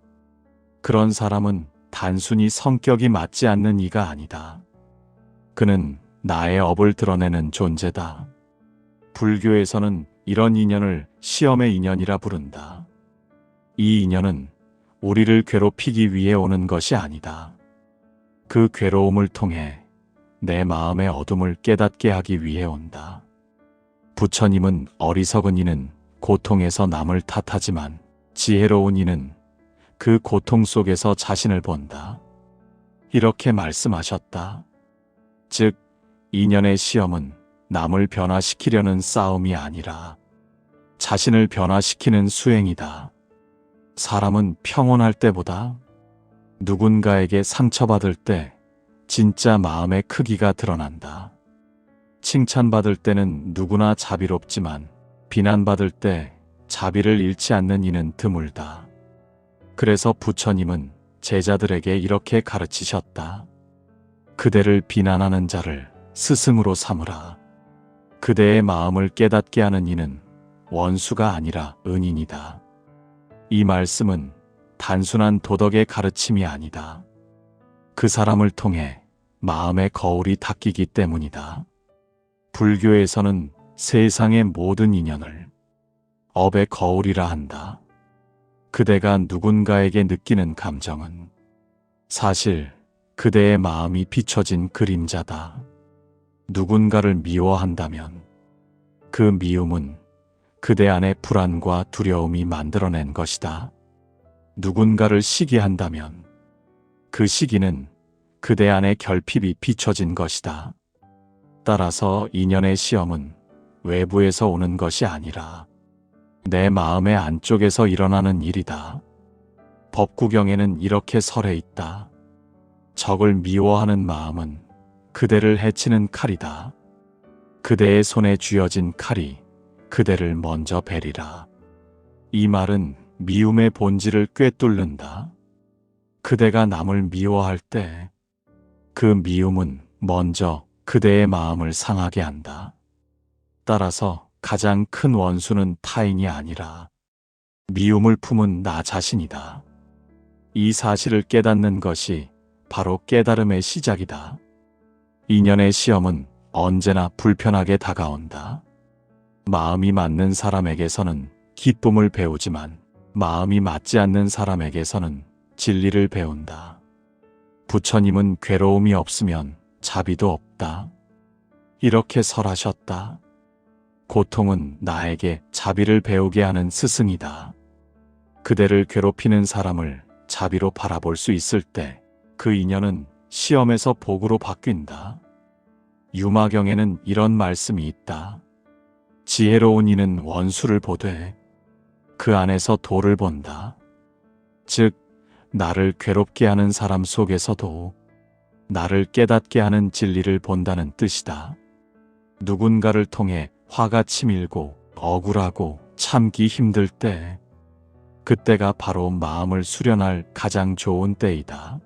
그런 사람은 단순히 성격이 맞지 않는 이가 아니다. 그는 나의 업을 드러내는 존재다. 불교에서는 이런 인연을 시험의 인연이라 부른다. 이 인연은 우리를 괴롭히기 위해 오는 것이 아니다. 그 괴로움을 통해 내 마음의 어둠을 깨닫게 하기 위해 온다. 부처님은 어리석은 이는 고통에서 남을 탓하지만 지혜로운 이는 그 고통 속에서 자신을 본다. 이렇게 말씀하셨다. 즉, 인연의 시험은 남을 변화시키려는 싸움이 아니라 자신을 변화시키는 수행이다. 사람은 평온할 때보다 누군가에게 상처받을 때 진짜 마음의 크기가 드러난다. 칭찬받을 때는 누구나 자비롭지만 비난받을 때 자비를 잃지 않는 이는 드물다. 그래서 부처님은 제자들에게 이렇게 가르치셨다. 그대를 비난하는 자를 스승으로 삼으라. 그대의 마음을 깨닫게 하는 이는 원수가 아니라 은인이다. 이 말씀은 단순한 도덕의 가르침이 아니다. 그 사람을 통해 마음의 거울이 닦이기 때문이다. 불교에서는 세상의 모든 인연을 업의 거울이라 한다. 그대가 누군가에게 느끼는 감정은 사실 그대의 마음이 비춰진 그림자다. 누군가를 미워한다면 그 미움은 그대 안의 불안과 두려움이 만들어낸 것이다. 누군가를 시기한다면 그 시기는 그대 안의 결핍이 비춰진 것이다. 따라서 인연의 시험은 외부에서 오는 것이 아니라 내 마음의 안쪽에서 일어나는 일이다. 법구경에는 이렇게 설해 있다. 적을 미워하는 마음은 그대를 해치는 칼이다. 그대의 손에 쥐어진 칼이 그대를 먼저 베리라. 이 말은 미움의 본질을 꿰뚫는다. 그대가 남을 미워할 때 그 미움은 먼저 그대의 마음을 상하게 한다. 따라서 가장 큰 원수는 타인이 아니라 미움을 품은 나 자신이다. 이 사실을 깨닫는 것이 바로 깨달음의 시작이다. 인연의 시험은 언제나 불편하게 다가온다. 마음이 맞는 사람에게서는 기쁨을 배우지만 마음이 맞지 않는 사람에게서는 진리를 배운다. 부처님은 괴로움이 없으면 자비도 없다. 이렇게 설하셨다. 고통은 나에게 자비를 배우게 하는 스승이다. 그대를 괴롭히는 사람을 자비로 바라볼 수 있을 때 그 인연은 시험에서 복으로 바뀐다. 유마경에는 이런 말씀이 있다. 지혜로운 이는 원수를 보되 그 안에서 도를 본다. 즉, 나를 괴롭게 하는 사람 속에서도 나를 깨닫게 하는 진리를 본다는 뜻이다. 누군가를 통해 화가 치밀고 억울하고 참기 힘들 때, 그때가 바로 마음을 수련할 가장 좋은 때이다.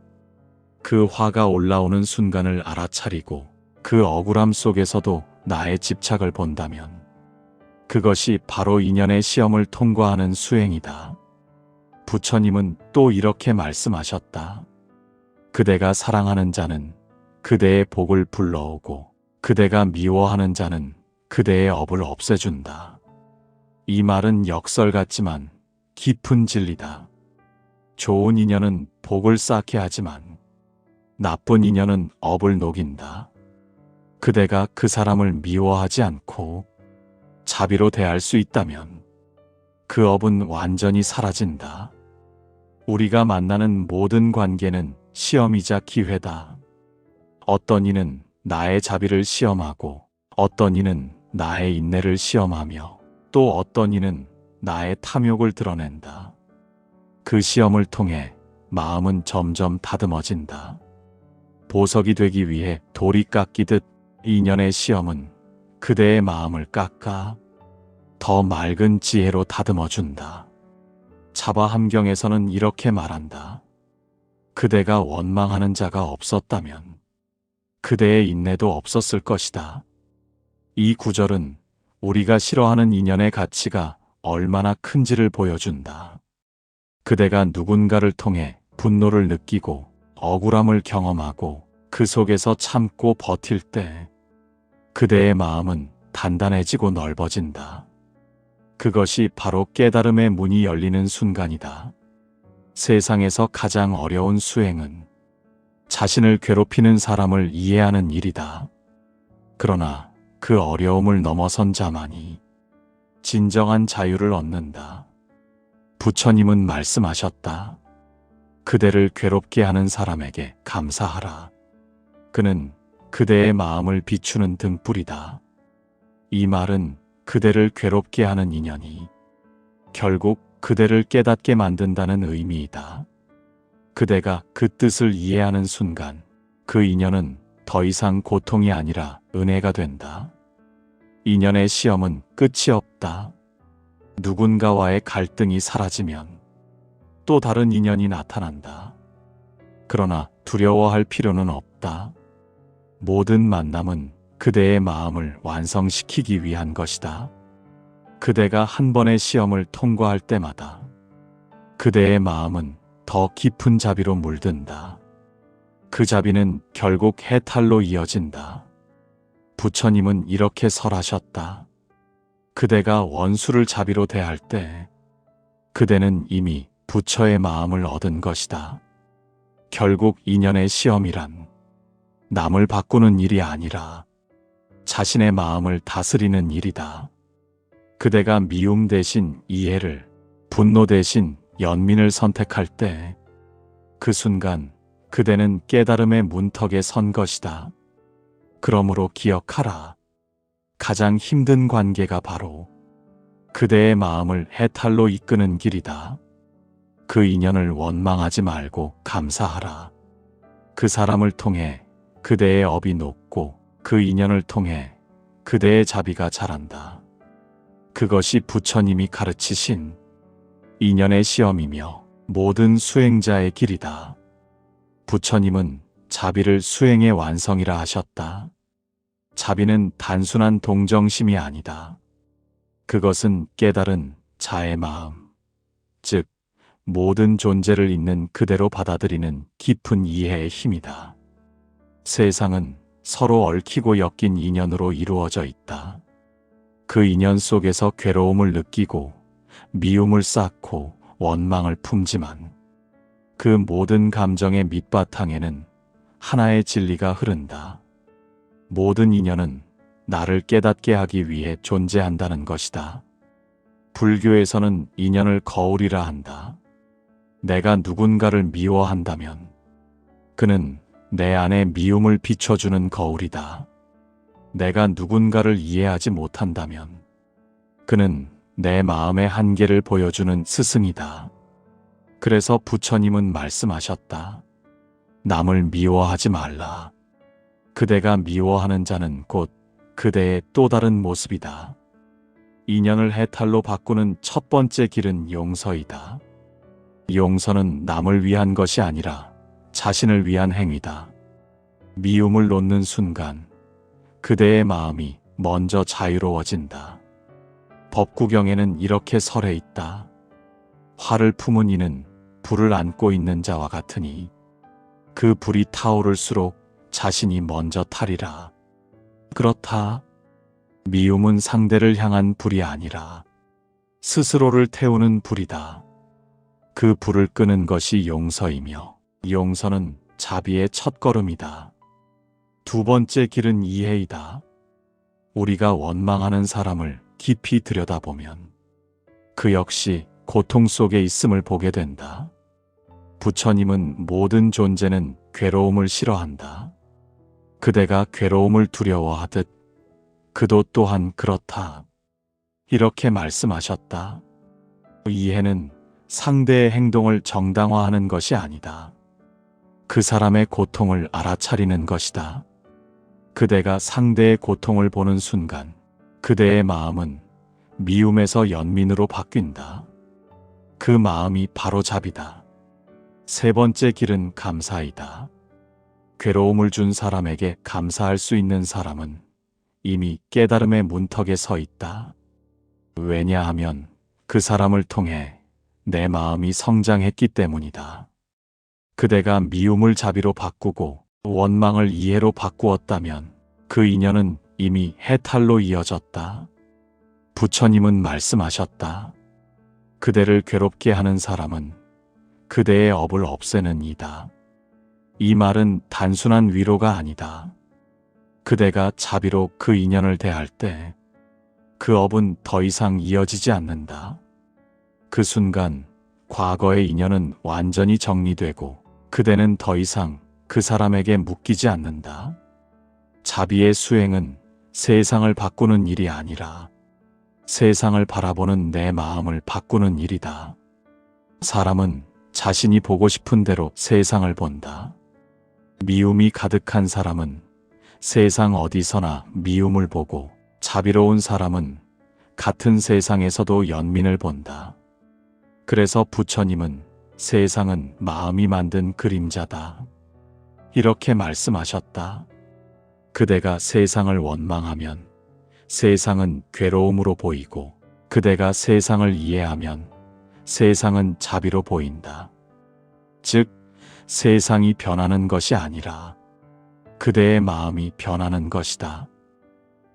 그 화가 올라오는 순간을 알아차리고 그 억울함 속에서도 나의 집착을 본다면 그것이 바로 인연의 시험을 통과하는 수행이다. 부처님은 또 이렇게 말씀하셨다. 그대가 사랑하는 자는 그대의 복을 불러오고 그대가 미워하는 자는 그대의 업을 없애준다. 이 말은 역설 같지만 깊은 진리다. 좋은 인연은 복을 쌓게 하지만 나쁜 인연은 업을 녹인다. 그대가 그 사람을 미워하지 않고 자비로 대할 수 있다면 그 업은 완전히 사라진다. 우리가 만나는 모든 관계는 시험이자 기회다. 어떤 이는 나의 자비를 시험하고 어떤 이는 나의 인내를 시험하며 또 어떤 이는 나의 탐욕을 드러낸다. 그 시험을 통해 마음은 점점 다듬어진다. 보석이 되기 위해 돌이 깎이듯 인연의 시험은 그대의 마음을 깎아 더 맑은 지혜로 다듬어준다. 차바함경에서는 이렇게 말한다. 그대가 원망하는 자가 없었다면 그대의 인내도 없었을 것이다. 이 구절은 우리가 싫어하는 인연의 가치가 얼마나 큰지를 보여준다. 그대가 누군가를 통해 분노를 느끼고 억울함을 경험하고 그 속에서 참고 버틸 때 그대의 마음은 단단해지고 넓어진다. 그것이 바로 깨달음의 문이 열리는 순간이다. 세상에서 가장 어려운 수행은 자신을 괴롭히는 사람을 이해하는 일이다. 그러나 그 어려움을 넘어선 자만이 진정한 자유를 얻는다. 부처님은 말씀하셨다. 그대를 괴롭게 하는 사람에게 감사하라. 그는 그대의 마음을 비추는 등불이다. 이 말은 그대를 괴롭게 하는 인연이 결국 그대를 깨닫게 만든다는 의미이다. 그대가 그 뜻을 이해하는 순간 그 인연은 더 이상 고통이 아니라 은혜가 된다. 인연의 시험은 끝이 없다. 누군가와의 갈등이 사라지면 또 다른 인연이 나타난다. 그러나 두려워할 필요는 없다. 모든 만남은 그대의 마음을 완성시키기 위한 것이다. 그대가 한 번의 시험을 통과할 때마다 그대의 마음은 더 깊은 자비로 물든다. 그 자비는 결국 해탈로 이어진다. 부처님은 이렇게 설하셨다. 그대가 원수를 자비로 대할 때 그대는 이미 부처의 마음을 얻은 것이다. 결국 인연의 시험이란 남을 바꾸는 일이 아니라 자신의 마음을 다스리는 일이다. 그대가 미움 대신 이해를, 분노 대신 연민을 선택할 때 그 순간 그대는 깨달음의 문턱에 선 것이다. 그러므로 기억하라. 가장 힘든 관계가 바로 그대의 마음을 해탈로 이끄는 길이다. 그 인연을 원망하지 말고 감사하라. 그 사람을 통해 그대의 업이 높고 그 인연을 통해 그대의 자비가 자란다. 그것이 부처님이 가르치신 인연의 시험이며 모든 수행자의 길이다. 부처님은 자비를 수행의 완성이라 하셨다. 자비는 단순한 동정심이 아니다. 그것은 깨달은 자의 마음, 즉 모든 존재를 있는 그대로 받아들이는 깊은 이해의 힘이다. 세상은 서로 얽히고 엮인 인연으로 이루어져 있다. 그 인연 속에서 괴로움을 느끼고 미움을 쌓고 원망을 품지만 그 모든 감정의 밑바탕에는 하나의 진리가 흐른다. 모든 인연은 나를 깨닫게 하기 위해 존재한다는 것이다. 불교에서는 인연을 거울이라 한다. 내가 누군가를 미워한다면 그는 내 안에 미움을 비춰주는 거울이다. 내가 누군가를 이해하지 못한다면 그는 내 마음의 한계를 보여주는 스승이다. 그래서 부처님은 말씀하셨다. 남을 미워하지 말라. 그대가 미워하는 자는 곧 그대의 또 다른 모습이다. 인연을 해탈로 바꾸는 첫 번째 길은 용서이다. 용서는 남을 위한 것이 아니라 자신을 위한 행위다. 미움을 놓는 순간 그대의 마음이 먼저 자유로워진다. 법구경에는 이렇게 설해 있다. 화를 품은 이는 불을 안고 있는 자와 같으니 그 불이 타오를수록 자신이 먼저 타리라. 그렇다. 미움은 상대를 향한 불이 아니라 스스로를 태우는 불이다. 그 불을 끄는 것이 용서이며 용서는 자비의 첫걸음이다. 두 번째 길은 이해이다. 우리가 원망하는 사람을 깊이 들여다보면 그 역시 고통 속에 있음을 보게 된다. 부처님은 모든 존재는 괴로움을 싫어한다. 그대가 괴로움을 두려워하듯 그도 또한 그렇다. 이렇게 말씀하셨다. 이해는 상대의 행동을 정당화하는 것이 아니다. 그 사람의 고통을 알아차리는 것이다. 그대가 상대의 고통을 보는 순간 그대의 마음은 미움에서 연민으로 바뀐다. 그 마음이 바로 자비다. 세 번째 길은 감사이다. 괴로움을 준 사람에게 감사할 수 있는 사람은 이미 깨달음의 문턱에 서 있다. 왜냐하면 그 사람을 통해 내 마음이 성장했기 때문이다. 그대가 미움을 자비로 바꾸고 원망을 이해로 바꾸었다면 그 인연은 이미 해탈로 이어졌다. 부처님은 말씀하셨다. 그대를 괴롭게 하는 사람은 그대의 업을 없애는 이다. 이 말은 단순한 위로가 아니다. 그대가 자비로 그 인연을 대할 때 그 업은 더 이상 이어지지 않는다. 그 순간 과거의 인연은 완전히 정리되고 그대는 더 이상 그 사람에게 묶이지 않는다. 자비의 수행은 세상을 바꾸는 일이 아니라 세상을 바라보는 내 마음을 바꾸는 일이다. 사람은 자신이 보고 싶은 대로 세상을 본다. 미움이 가득한 사람은 세상 어디서나 미움을 보고 자비로운 사람은 같은 세상에서도 연민을 본다. 그래서 부처님은 세상은 마음이 만든 그림자다. 이렇게 말씀하셨다. 그대가 세상을 원망하면 세상은 괴로움으로 보이고 그대가 세상을 이해하면 세상은 자비로 보인다. 즉, 세상이 변하는 것이 아니라 그대의 마음이 변하는 것이다.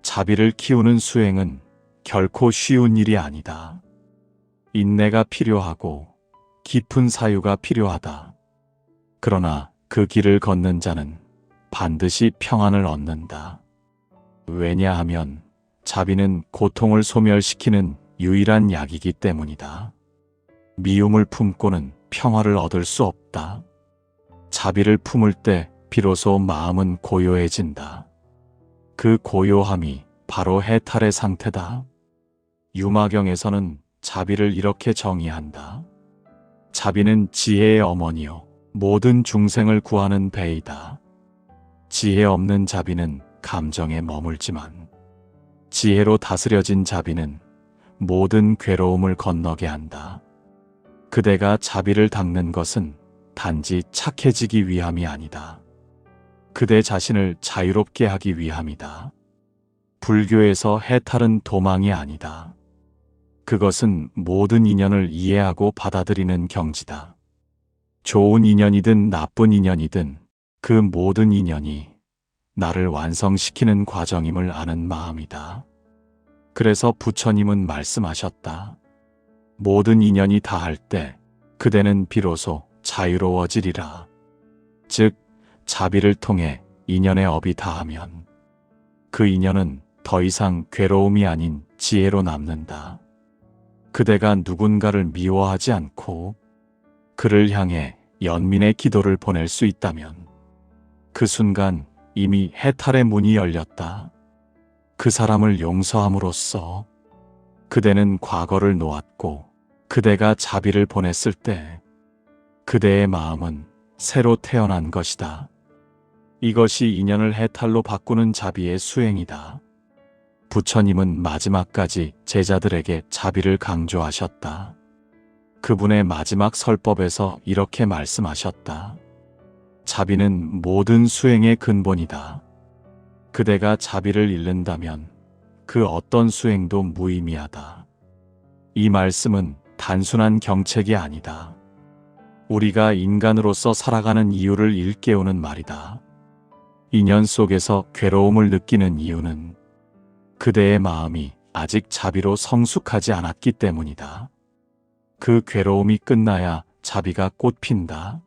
자비를 키우는 수행은 결코 쉬운 일이 아니다. 인내가 필요하고 깊은 사유가 필요하다. 그러나 그 길을 걷는 자는 반드시 평안을 얻는다. 왜냐하면 자비는 고통을 소멸시키는 유일한 약이기 때문이다. 미움을 품고는 평화를 얻을 수 없다. 자비를 품을 때 비로소 마음은 고요해진다. 그 고요함이 바로 해탈의 상태다. 유마경에서는 자비를 이렇게 정의한다. 자비는 지혜의 어머니요 모든 중생을 구하는 배이다. 지혜 없는 자비는 감정에 머물지만 지혜로 다스려진 자비는 모든 괴로움을 건너게 한다. 그대가 자비를 닦는 것은 단지 착해지기 위함이 아니다. 그대 자신을 자유롭게 하기 위함이다. 불교에서 해탈은 도망이 아니다. 그것은 모든 인연을 이해하고 받아들이는 경지다. 좋은 인연이든 나쁜 인연이든 그 모든 인연이 나를 완성시키는 과정임을 아는 마음이다. 그래서 부처님은 말씀하셨다. 모든 인연이 다할 때 그대는 비로소 자유로워지리라. 즉 자비를 통해 인연의 업이 다하면 그 인연은 더 이상 괴로움이 아닌 지혜로 남는다. 그대가 누군가를 미워하지 않고 그를 향해 연민의 기도를 보낼 수 있다면 그 순간 이미 해탈의 문이 열렸다. 그 사람을 용서함으로써 그대는 과거를 놓았고 그대가 자비를 보냈을 때 그대의 마음은 새로 태어난 것이다. 이것이 인연을 해탈로 바꾸는 자비의 수행이다. 부처님은 마지막까지 제자들에게 자비를 강조하셨다. 그분의 마지막 설법에서 이렇게 말씀하셨다. 자비는 모든 수행의 근본이다. 그대가 자비를 잃는다면 그 어떤 수행도 무의미하다. 이 말씀은 단순한 경책이 아니다. 우리가 인간으로서 살아가는 이유를 일깨우는 말이다. 인연 속에서 괴로움을 느끼는 이유는 그대의 마음이 아직 자비로 성숙하지 않았기 때문이다. 그 괴로움이 끝나야 자비가 꽃핀다.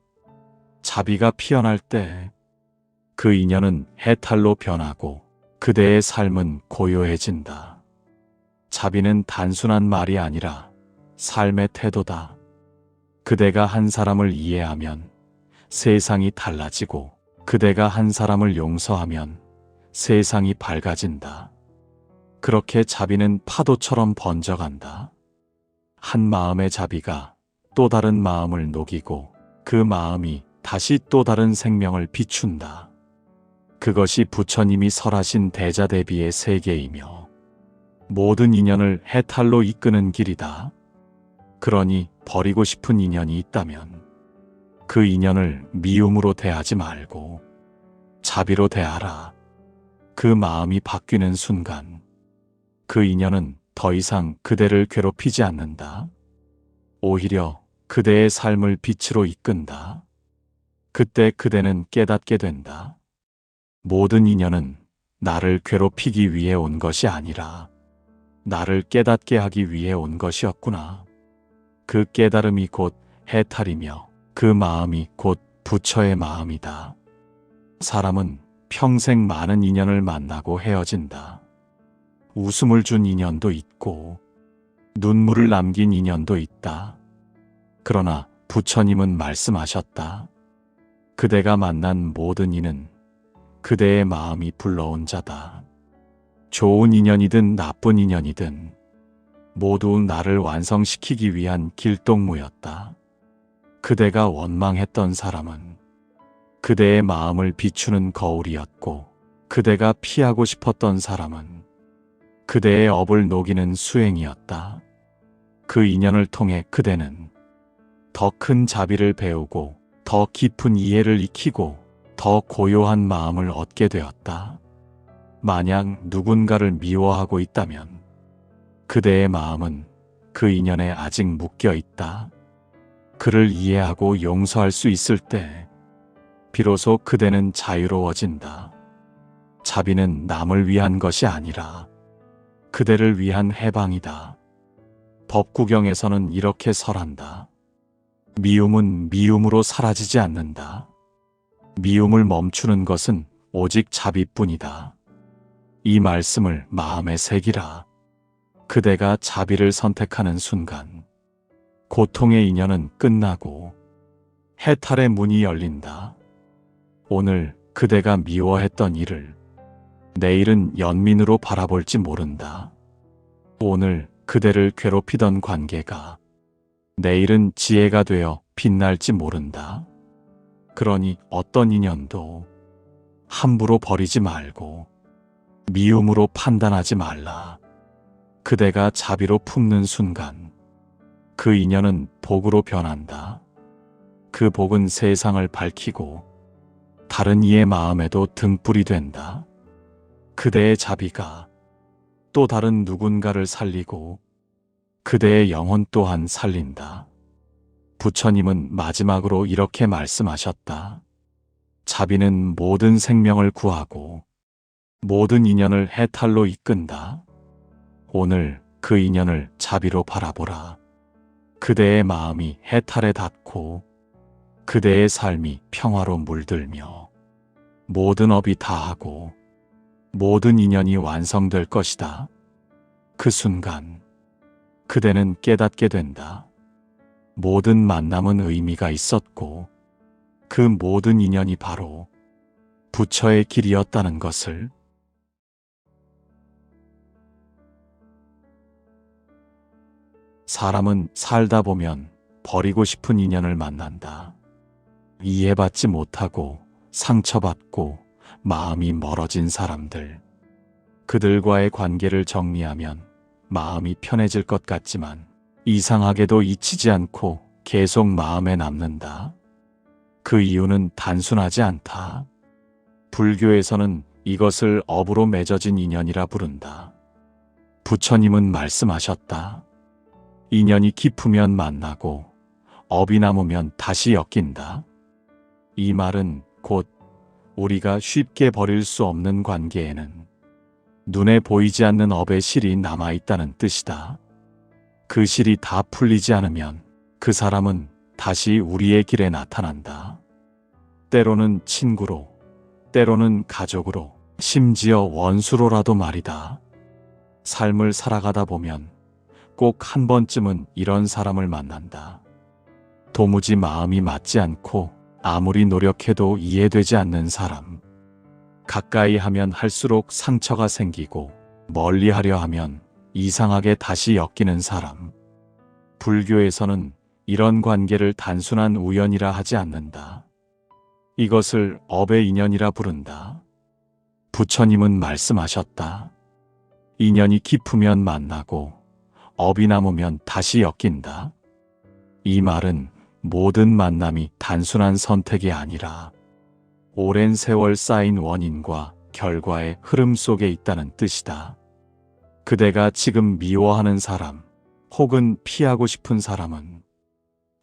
자비가 피어날 때 그 인연은 해탈로 변하고 그대의 삶은 고요해진다. 자비는 단순한 말이 아니라 삶의 태도다. 그대가 한 사람을 이해하면 세상이 달라지고 그대가 한 사람을 용서하면 세상이 밝아진다. 그렇게 자비는 파도처럼 번져간다. 한 마음의 자비가 또 다른 마음을 녹이고 그 마음이 다시 또 다른 생명을 비춘다. 그것이 부처님이 설하신 대자대비의 세계이며 모든 인연을 해탈로 이끄는 길이다. 그러니 버리고 싶은 인연이 있다면 그 인연을 미움으로 대하지 말고 자비로 대하라. 그 마음이 바뀌는 순간 그 인연은 더 이상 그대를 괴롭히지 않는다. 오히려 그대의 삶을 빛으로 이끈다. 그때 그대는 깨닫게 된다. 모든 인연은 나를 괴롭히기 위해 온 것이 아니라 나를 깨닫게 하기 위해 온 것이었구나. 그 깨달음이 곧 해탈이며 그 마음이 곧 부처의 마음이다. 사람은 평생 많은 인연을 만나고 헤어진다. 웃음을 준 인연도 있고 눈물을 남긴 인연도 있다. 그러나 부처님은 말씀하셨다. 그대가 만난 모든 이는 그대의 마음이 불러온 자다. 좋은 인연이든 나쁜 인연이든 모두 나를 완성시키기 위한 길동무였다. 그대가 원망했던 사람은 그대의 마음을 비추는 거울이었고 그대가 피하고 싶었던 사람은 그대의 업을 녹이는 수행이었다. 그 인연을 통해 그대는 더 큰 자비를 배우고 더 깊은 이해를 익히고 더 고요한 마음을 얻게 되었다. 만약 누군가를 미워하고 있다면 그대의 마음은 그 인연에 아직 묶여 있다. 그를 이해하고 용서할 수 있을 때 비로소 그대는 자유로워진다. 자비는 남을 위한 것이 아니라 그대를 위한 해방이다. 법구경에서는 이렇게 설한다. 미움은 미움으로 사라지지 않는다. 미움을 멈추는 것은 오직 자비뿐이다. 이 말씀을 마음에 새기라. 그대가 자비를 선택하는 순간 고통의 인연은 끝나고 해탈의 문이 열린다. 오늘 그대가 미워했던 일을 내일은 연민으로 바라볼지 모른다. 오늘 그대를 괴롭히던 관계가 내일은 지혜가 되어 빛날지 모른다. 그러니 어떤 인연도 함부로 버리지 말고 미움으로 판단하지 말라. 그대가 자비로 품는 순간 그 인연은 복으로 변한다. 그 복은 세상을 밝히고 다른 이의 마음에도 등불이 된다. 그대의 자비가 또 다른 누군가를 살리고 그대의 영혼 또한 살린다. 부처님은 마지막으로 이렇게 말씀하셨다. 자비는 모든 생명을 구하고 모든 인연을 해탈로 이끈다. 오늘 그 인연을 자비로 바라보라. 그대의 마음이 해탈에 닿고 그대의 삶이 평화로 물들며 모든 업이 다하고 모든 인연이 완성될 것이다. 그 순간 그대는 깨닫게 된다. 모든 만남은 의미가 있었고 그 모든 인연이 바로 부처의 길이었다는 것을. 사람은 살다 보면 버리고 싶은 인연을 만난다. 이해받지 못하고 상처받고 마음이 멀어진 사람들. 그들과의 관계를 정리하면 마음이 편해질 것 같지만 이상하게도 잊히지 않고 계속 마음에 남는다. 그 이유는 단순하지 않다. 불교에서는 이것을 업으로 맺어진 인연이라 부른다. 부처님은 말씀하셨다. 인연이 깊으면 만나고 업이 남으면 다시 엮인다. 이 말은 곧 우리가 쉽게 버릴 수 없는 관계에는 눈에 보이지 않는 업의 실이 남아있다는 뜻이다. 그 실이 다 풀리지 않으면 그 사람은 다시 우리의 길에 나타난다. 때로는 친구로, 때로는 가족으로, 심지어 원수로라도 말이다. 삶을 살아가다 보면 꼭 한 번쯤은 이런 사람을 만난다. 도무지 마음이 맞지 않고 아무리 노력해도 이해되지 않는 사람. 가까이 하면 할수록 상처가 생기고 멀리 하려 하면 이상하게 다시 엮이는 사람. 불교에서는 이런 관계를 단순한 우연이라 하지 않는다. 이것을 업의 인연이라 부른다. 부처님은 말씀하셨다. 인연이 깊으면 만나고 업이 남으면 다시 엮인다. 이 말은 모든 만남이 단순한 선택이 아니라 오랜 세월 쌓인 원인과 결과의 흐름 속에 있다는 뜻이다. 그대가 지금 미워하는 사람 혹은 피하고 싶은 사람은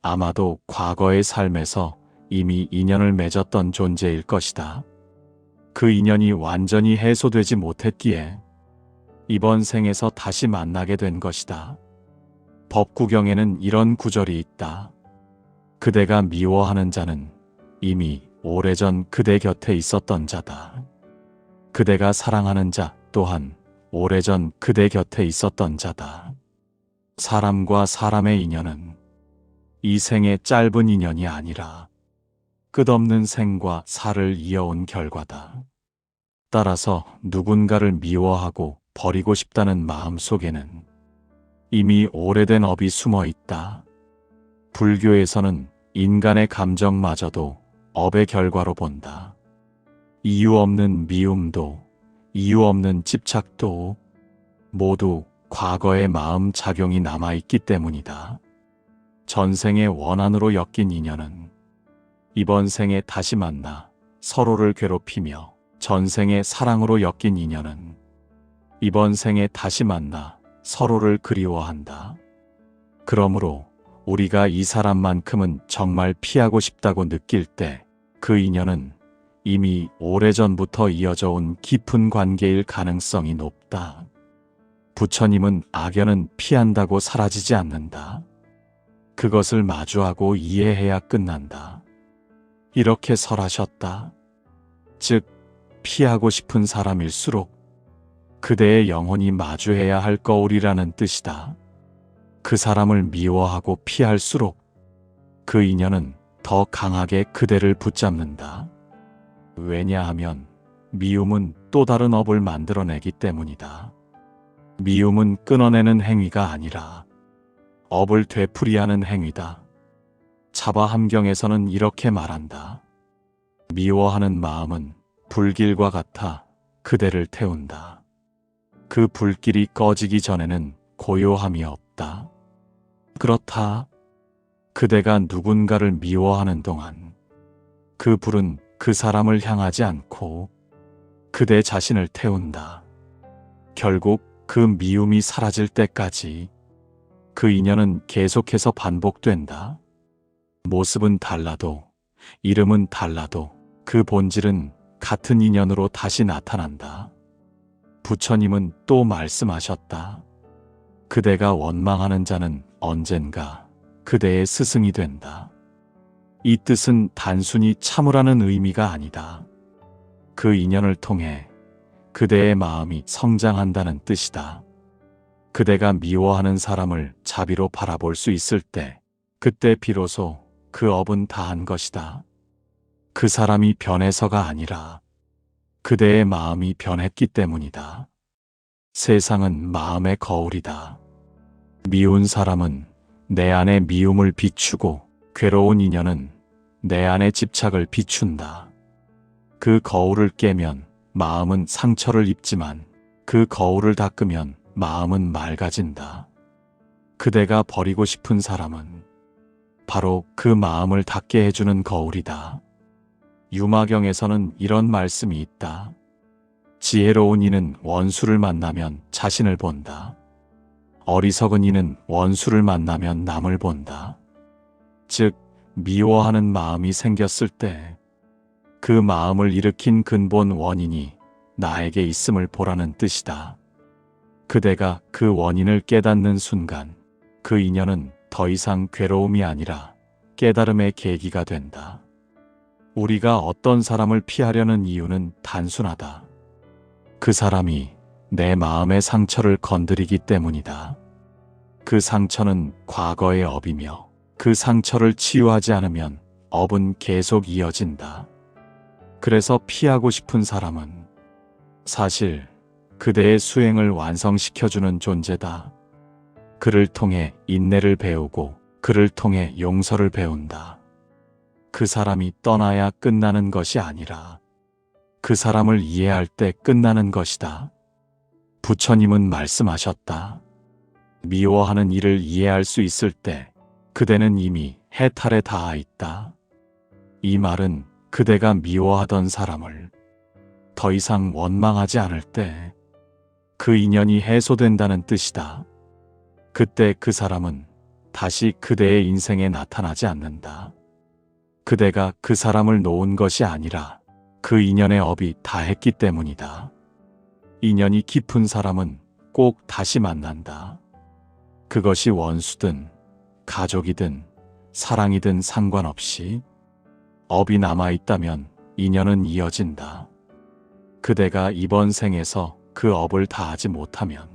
아마도 과거의 삶에서 이미 인연을 맺었던 존재일 것이다. 그 인연이 완전히 해소되지 못했기에 이번 생에서 다시 만나게 된 것이다. 법구경에는 이런 구절이 있다. 그대가 미워하는 자는 이미 오래전 그대 곁에 있었던 자다. 그대가 사랑하는 자 또한 오래전 그대 곁에 있었던 자다. 사람과 사람의 인연은 이 생의 짧은 인연이 아니라 끝없는 생과 살을 이어온 결과다. 따라서 누군가를 미워하고 버리고 싶다는 마음 속에는 이미 오래된 업이 숨어 있다. 불교에서는 인간의 감정마저도 업의 결과로 본다. 이유 없는 미움도 이유 없는 집착도 모두 과거의 마음 작용이 남아있기 때문이다. 전생의 원한으로 엮인 인연은 이번 생에 다시 만나 서로를 괴롭히며 전생의 사랑으로 엮인 인연은 이번 생에 다시 만나 서로를 그리워한다. 그러므로 우리가 이 사람만큼은 정말 피하고 싶다고 느낄 때 그 인연은 이미 오래전부터 이어져 온 깊은 관계일 가능성이 높다. 부처님은 악연은 피한다고 사라지지 않는다. 그것을 마주하고 이해해야 끝난다. 이렇게 설하셨다. 즉, 피하고 싶은 사람일수록 그대의 영혼이 마주해야 할 거울이라는 뜻이다. 그 사람을 미워하고 피할수록 그 인연은 더 강하게 그대를 붙잡는다. 왜냐하면 미움은 또 다른 업을 만들어내기 때문이다. 미움은 끊어내는 행위가 아니라 업을 되풀이하는 행위다. 차바함경에서는 이렇게 말한다. 미워하는 마음은 불길과 같아 그대를 태운다. 그 불길이 꺼지기 전에는 고요함이 없다. 그렇다. 그대가 누군가를 미워하는 동안 그 불은 그 사람을 향하지 않고 그대 자신을 태운다. 결국 그 미움이 사라질 때까지 그 인연은 계속해서 반복된다. 모습은 달라도 이름은 달라도 그 본질은 같은 인연으로 다시 나타난다. 부처님은 또 말씀하셨다. 그대가 원망하는 자는 언젠가 그대의 스승이 된다. 이 뜻은 단순히 참으라는 의미가 아니다. 그 인연을 통해 그대의 마음이 성장한다는 뜻이다. 그대가 미워하는 사람을 자비로 바라볼 수 있을 때, 그때 비로소 그 업은 다한 것이다. 그 사람이 변해서가 아니라 그대의 마음이 변했기 때문이다. 세상은 마음의 거울이다. 미운 사람은 내 안의 미움을 비추고 괴로운 인연은 내 안의 집착을 비춘다. 그 거울을 깨면 마음은 상처를 입지만 그 거울을 닦으면 마음은 맑아진다. 그대가 버리고 싶은 사람은 바로 그 마음을 닦게 해주는 거울이다. 유마경에서는 이런 말씀이 있다. 지혜로운 이는 원수를 만나면 자신을 본다. 어리석은 이는 원수를 만나면 남을 본다. 즉, 미워하는 마음이 생겼을 때 그 마음을 일으킨 근본 원인이 나에게 있음을 보라는 뜻이다. 그대가 그 원인을 깨닫는 순간 그 인연은 더 이상 괴로움이 아니라 깨달음의 계기가 된다. 우리가 어떤 사람을 피하려는 이유는 단순하다. 그 사람이 내 마음의 상처를 건드리기 때문이다. 그 상처는 과거의 업이며 그 상처를 치유하지 않으면 업은 계속 이어진다. 그래서 피하고 싶은 사람은 사실 그대의 수행을 완성시켜주는 존재다. 그를 통해 인내를 배우고 그를 통해 용서를 배운다. 그 사람이 떠나야 끝나는 것이 아니라 그 사람을 이해할 때 끝나는 것이다. 부처님은 말씀하셨다. 미워하는 이를 이해할 수 있을 때 그대는 이미 해탈에 닿아 있다. 이 말은 그대가 미워하던 사람을 더 이상 원망하지 않을 때 그 인연이 해소된다는 뜻이다. 그때 그 사람은 다시 그대의 인생에 나타나지 않는다. 그대가 그 사람을 놓은 것이 아니라 그 인연의 업이 다했기 때문이다. 인연이 깊은 사람은 꼭 다시 만난다. 그것이 원수든 가족이든 사랑이든 상관없이 업이 남아있다면 인연은 이어진다. 그대가 이번 생에서 그 업을 다하지 못하면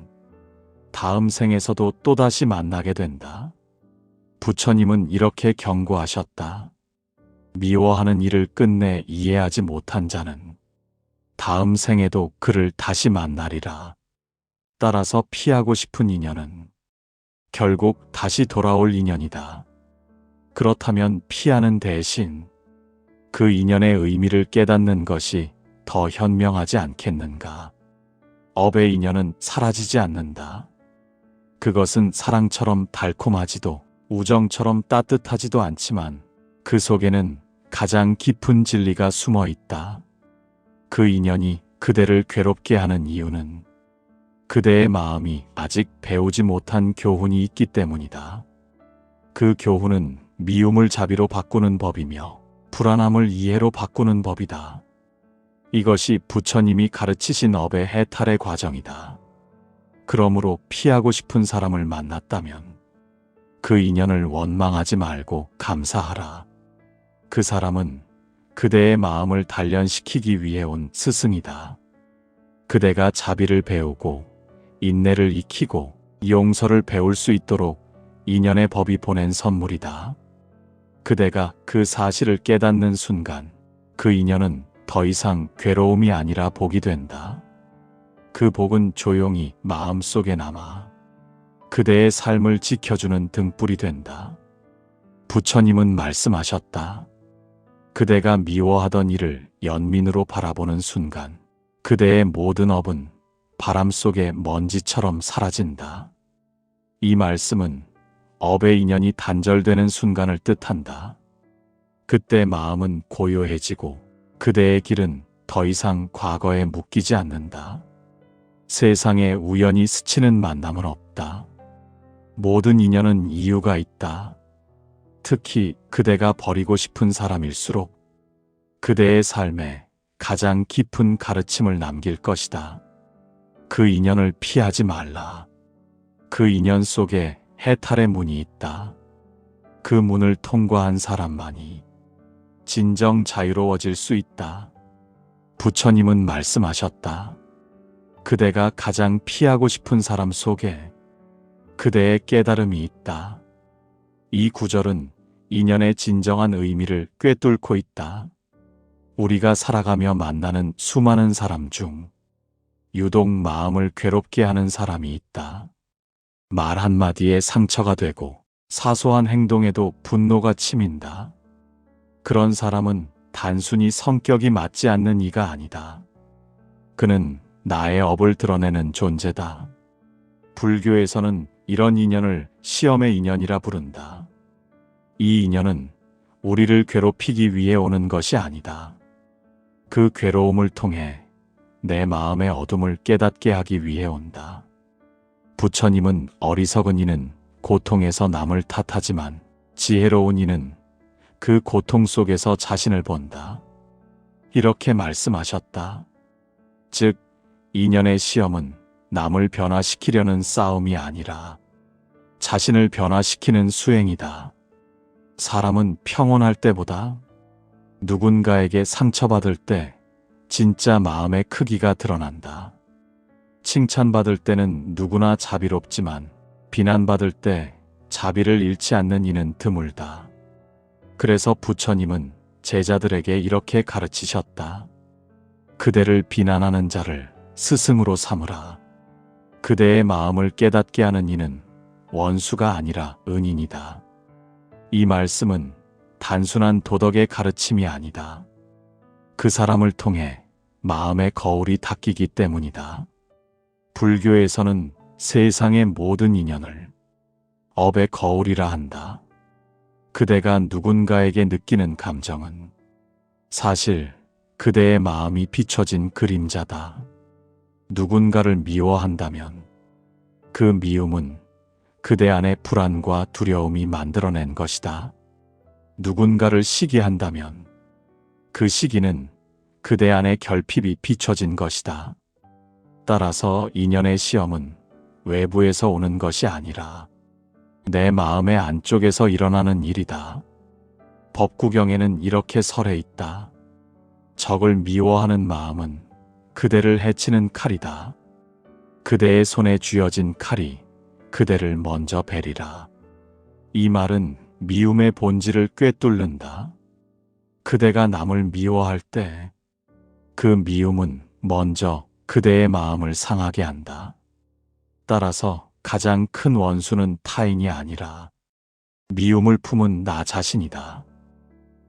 다음 생에서도 또다시 만나게 된다. 부처님은 이렇게 경고하셨다. 미워하는 이를 끝내 이해하지 못한 자는 다음 생에도 그를 다시 만나리라. 따라서 피하고 싶은 인연은 결국 다시 돌아올 인연이다. 그렇다면 피하는 대신 그 인연의 의미를 깨닫는 것이 더 현명하지 않겠는가? 업의 인연은 사라지지 않는다. 그것은 사랑처럼 달콤하지도 우정처럼 따뜻하지도 않지만 그 속에는 가장 깊은 진리가 숨어 있다. 그 인연이 그대를 괴롭게 하는 이유는 그대의 마음이 아직 배우지 못한 교훈이 있기 때문이다. 그 교훈은 미움을 자비로 바꾸는 법이며 불안함을 이해로 바꾸는 법이다. 이것이 부처님이 가르치신 업의 해탈의 과정이다. 그러므로 피하고 싶은 사람을 만났다면 그 인연을 원망하지 말고 감사하라. 그 사람은 그대의 마음을 단련시키기 위해 온 스승이다. 그대가 자비를 배우고 인내를 익히고 용서를 배울 수 있도록 인연의 법이 보낸 선물이다. 그대가 그 사실을 깨닫는 순간 그 인연은 더 이상 괴로움이 아니라 복이 된다. 그 복은 조용히 마음속에 남아 그대의 삶을 지켜주는 등불이 된다. 부처님은 말씀하셨다. 그대가 미워하던 일을 연민으로 바라보는 순간 그대의 모든 업은 바람 속의 먼지처럼 사라진다. 이 말씀은 업의 인연이 단절되는 순간을 뜻한다. 그때 마음은 고요해지고 그대의 길은 더 이상 과거에 묶이지 않는다. 세상에 우연히 스치는 만남은 없다. 모든 인연은 이유가 있다. 특히 그대가 버리고 싶은 사람일수록 그대의 삶에 가장 깊은 가르침을 남길 것이다. 그 인연을 피하지 말라. 그 인연 속에 해탈의 문이 있다. 그 문을 통과한 사람만이 진정 자유로워질 수 있다. 부처님은 말씀하셨다. 그대가 가장 피하고 싶은 사람 속에 그대의 깨달음이 있다. 이 구절은 인연의 진정한 의미를 꿰뚫고 있다. 우리가 살아가며 만나는 수많은 사람 중 유독 마음을 괴롭게 하는 사람이 있다. 말 한마디에 상처가 되고 사소한 행동에도 분노가 치민다. 그런 사람은 단순히 성격이 맞지 않는 이가 아니다. 그는 나의 업을 드러내는 존재다. 불교에서는 이런 인연을 시험의 인연이라 부른다. 이 인연은 우리를 괴롭히기 위해 오는 것이 아니다. 그 괴로움을 통해 내 마음의 어둠을 깨닫게 하기 위해 온다. 부처님은 어리석은 이는 고통에서 남을 탓하지만 지혜로운 이는 그 고통 속에서 자신을 본다. 이렇게 말씀하셨다. 즉, 인연의 시험은 남을 변화시키려는 싸움이 아니라 자신을 변화시키는 수행이다. 사람은 평온할 때보다 누군가에게 상처받을 때 진짜 마음의 크기가 드러난다. 칭찬받을 때는 누구나 자비롭지만 비난받을 때 자비를 잃지 않는 이는 드물다. 그래서 부처님은 제자들에게 이렇게 가르치셨다. 그대를 비난하는 자를 스승으로 삼으라. 그대의 마음을 깨닫게 하는 이는 원수가 아니라 은인이다. 이 말씀은 단순한 도덕의 가르침이 아니다. 그 사람을 통해 마음의 거울이 닦이기 때문이다. 불교에서는 세상의 모든 인연을 업의 거울이라 한다. 그대가 누군가에게 느끼는 감정은 사실 그대의 마음이 비춰진 그림자다. 누군가를 미워한다면 그 미움은 그대 안의 불안과 두려움이 만들어낸 것이다. 누군가를 시기한다면 그 시기는 그대 안의 결핍이 비춰진 것이다. 따라서 인연의 시험은 외부에서 오는 것이 아니라 내 마음의 안쪽에서 일어나는 일이다. 법구경에는 이렇게 설해 있다. 적을 미워하는 마음은 그대를 해치는 칼이다. 그대의 손에 쥐어진 칼이 그대를 먼저 베리라. 이 말은 미움의 본질을 꿰뚫는다. 그대가 남을 미워할 때 그 미움은 먼저 그대의 마음을 상하게 한다. 따라서 가장 큰 원수는 타인이 아니라 미움을 품은 나 자신이다.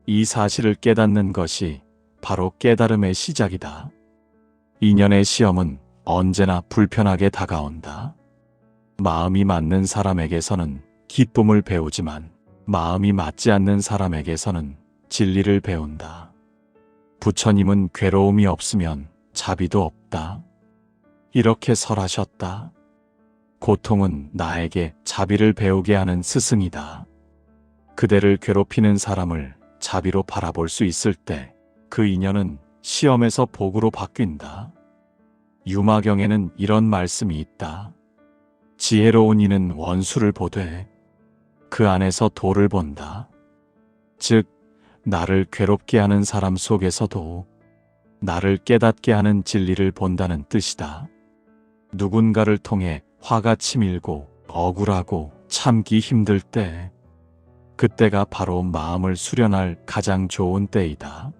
이 사실을 깨닫는 것이 바로 깨달음의 시작이다. 인연의 시험은 언제나 불편하게 다가온다. 마음이 맞는 사람에게서는 기쁨을 배우지만 마음이 맞지 않는 사람에게서는 진리를 배운다. 부처님은 괴로움이 없으면 자비도 없다. 이렇게 설하셨다. 고통은 나에게 자비를 배우게 하는 스승이다. 그대를 괴롭히는 사람을 자비로 바라볼 수 있을 때 그 인연은 시험에서 복으로 바뀐다. 유마경에는 이런 말씀이 있다. 지혜로운 이는 원수를 보되 그 안에서 도를 본다. 즉, 나를 괴롭게 하는 사람 속에서도 나를 깨닫게 하는 진리를 본다는 뜻이다. 누군가를 통해 화가 치밀고 억울하고 참기 힘들 때, 그때가 바로 마음을 수련할 가장 좋은 때이다.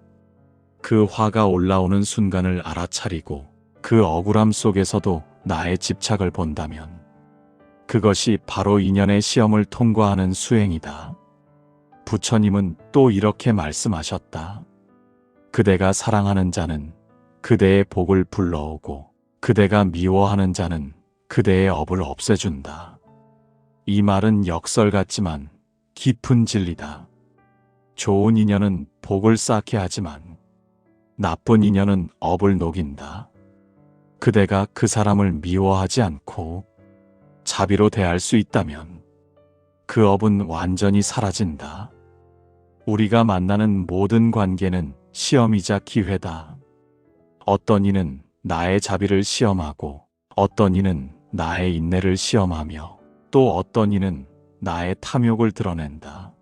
그 화가 올라오는 순간을 알아차리고 그 억울함 속에서도 나의 집착을 본다면 그것이 바로 인연의 시험을 통과하는 수행이다. 부처님은 또 이렇게 말씀하셨다. 그대가 사랑하는 자는 그대의 복을 불러오고 그대가 미워하는 자는 그대의 업을 없애준다. 이 말은 역설 같지만 깊은 진리다. 좋은 인연은 복을 쌓게 하지만 나쁜 인연은 업을 녹인다. 그대가 그 사람을 미워하지 않고 자비로 대할 수 있다면 그 업은 완전히 사라진다. 우리가 만나는 모든 관계는 시험이자 기회다. 어떤 이는 나의 자비를 시험하고 어떤 이는 나의 인내를 시험하며 또 어떤 이는 나의 탐욕을 드러낸다.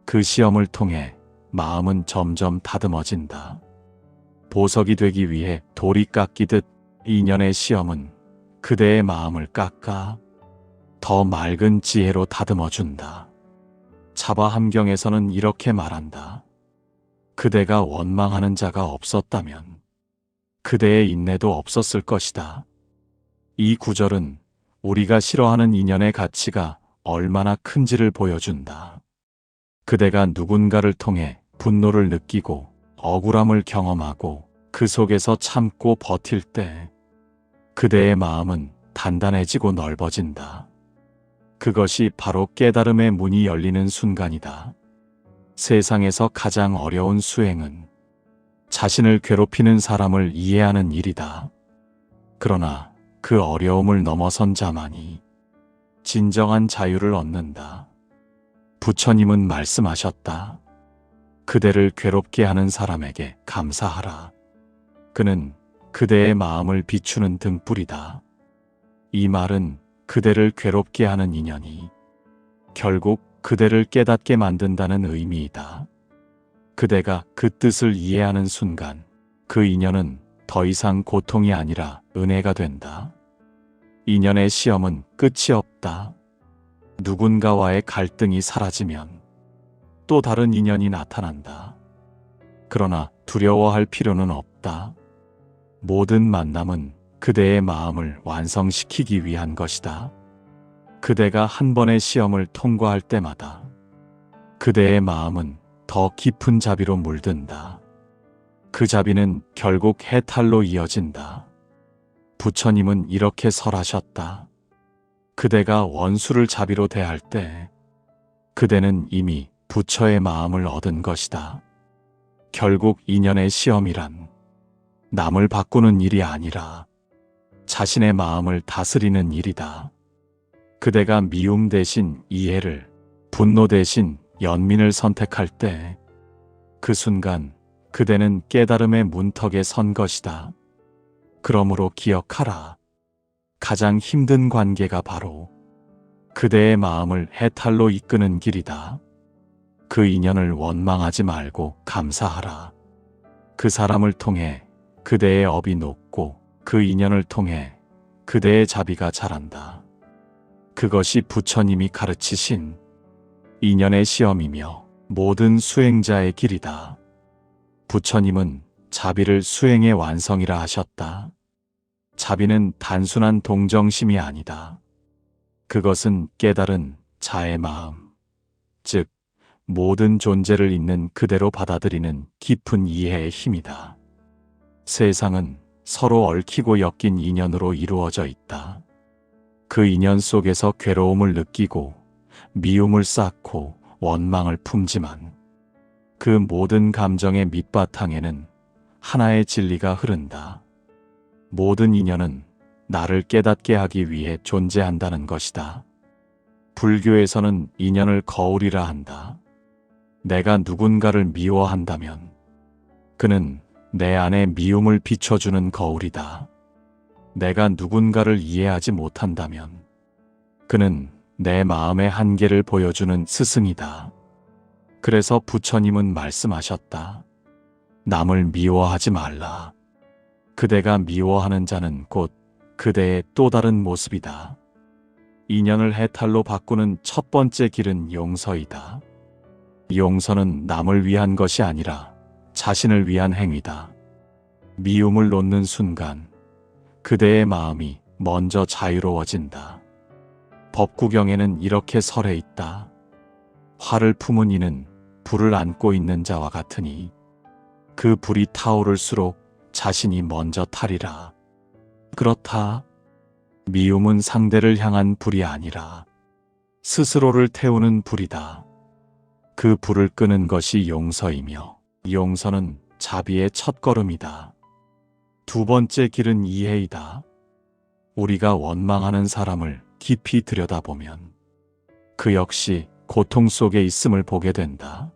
그 시험을 통해 마음은 점점 다듬어진다. 보석이 되기 위해 돌이 깎이듯 인연의 시험은 그대의 마음을 깎아 더 맑은 지혜로 다듬어준다. 차바함경에서는 이렇게 말한다. 그대가 원망하는 자가 없었다면 그대의 인내도 없었을 것이다. 이 구절은 우리가 싫어하는 인연의 가치가 얼마나 큰지를 보여준다. 그대가 누군가를 통해 분노를 느끼고 억울함을 경험하고 그 속에서 참고 버틸 때 그대의 마음은 단단해지고 넓어진다. 그것이 바로 깨달음의 문이 열리는 순간이다. 세상에서 가장 어려운 수행은 자신을 괴롭히는 사람을 이해하는 일이다. 그러나 그 어려움을 넘어선 자만이 진정한 자유를 얻는다. 부처님은 말씀하셨다. 그대를 괴롭게 하는 사람에게 감사하라. 그는 그대의 마음을 비추는 등불이다. 이 말은 그대를 괴롭게 하는 인연이 결국 그대를 깨닫게 만든다는 의미이다. 그대가 그 뜻을 이해하는 순간 그 인연은 더 이상 고통이 아니라 은혜가 된다. 인연의 시험은 끝이 없다. 누군가와의 갈등이 사라지면 또 다른 인연이 나타난다. 그러나 두려워할 필요는 없다. 모든 만남은 그대의 마음을 완성시키기 위한 것이다. 그대가 한 번의 시험을 통과할 때마다 그대의 마음은 더 깊은 자비로 물든다. 그 자비는 결국 해탈로 이어진다. 부처님은 이렇게 설하셨다. 그대가 원수를 자비로 대할 때 그대는 이미 부처의 마음을 얻은 것이다. 결국 인연의 시험이란 남을 바꾸는 일이 아니라 자신의 마음을 다스리는 일이다. 그대가 미움 대신 이해를, 분노 대신 연민을 선택할 때 그 순간 그대는 깨달음의 문턱에 선 것이다. 그러므로 기억하라. 가장 힘든 관계가 바로 그대의 마음을 해탈로 이끄는 길이다. 그 인연을 원망하지 말고 감사하라. 그 사람을 통해 그대의 업이 높고 그 인연을 통해 그대의 자비가 자란다. 그것이 부처님이 가르치신 인연의 시험이며 모든 수행자의 길이다. 부처님은 자비를 수행의 완성이라 하셨다. 자비는 단순한 동정심이 아니다. 그것은 깨달은 자의 마음, 즉 모든 존재를 있는 그대로 받아들이는 깊은 이해의 힘이다. 세상은 서로 얽히고 엮인 인연으로 이루어져 있다. 그 인연 속에서 괴로움을 느끼고 미움을 쌓고 원망을 품지만 그 모든 감정의 밑바탕에는 하나의 진리가 흐른다. 모든 인연은 나를 깨닫게 하기 위해 존재한다는 것이다. 불교에서는 인연을 거울이라 한다. 내가 누군가를 미워한다면 그는 내 안에 미움을 비춰주는 거울이다. 내가 누군가를 이해하지 못한다면 그는 내 마음의 한계를 보여주는 스승이다. 그래서 부처님은 말씀하셨다. 남을 미워하지 말라. 그대가 미워하는 자는 곧 그대의 또 다른 모습이다. 인연을 해탈로 바꾸는 첫 번째 길은 용서이다. 용서는 남을 위한 것이 아니라 자신을 위한 행위다. 미움을 놓는 순간 그대의 마음이 먼저 자유로워진다. 법구경에는 이렇게 설해 있다. 화를 품은 이는 불을 안고 있는 자와 같으니 그 불이 타오를수록 자신이 먼저 타리라. 그렇다. 미움은 상대를 향한 불이 아니라 스스로를 태우는 불이다. 그 불을 끄는 것이 용서이며 용서는 자비의 첫걸음이다. 두 번째 길은 이해이다. 우리가 원망하는 사람을 깊이 들여다보면 그 역시 고통 속에 있음을 보게 된다.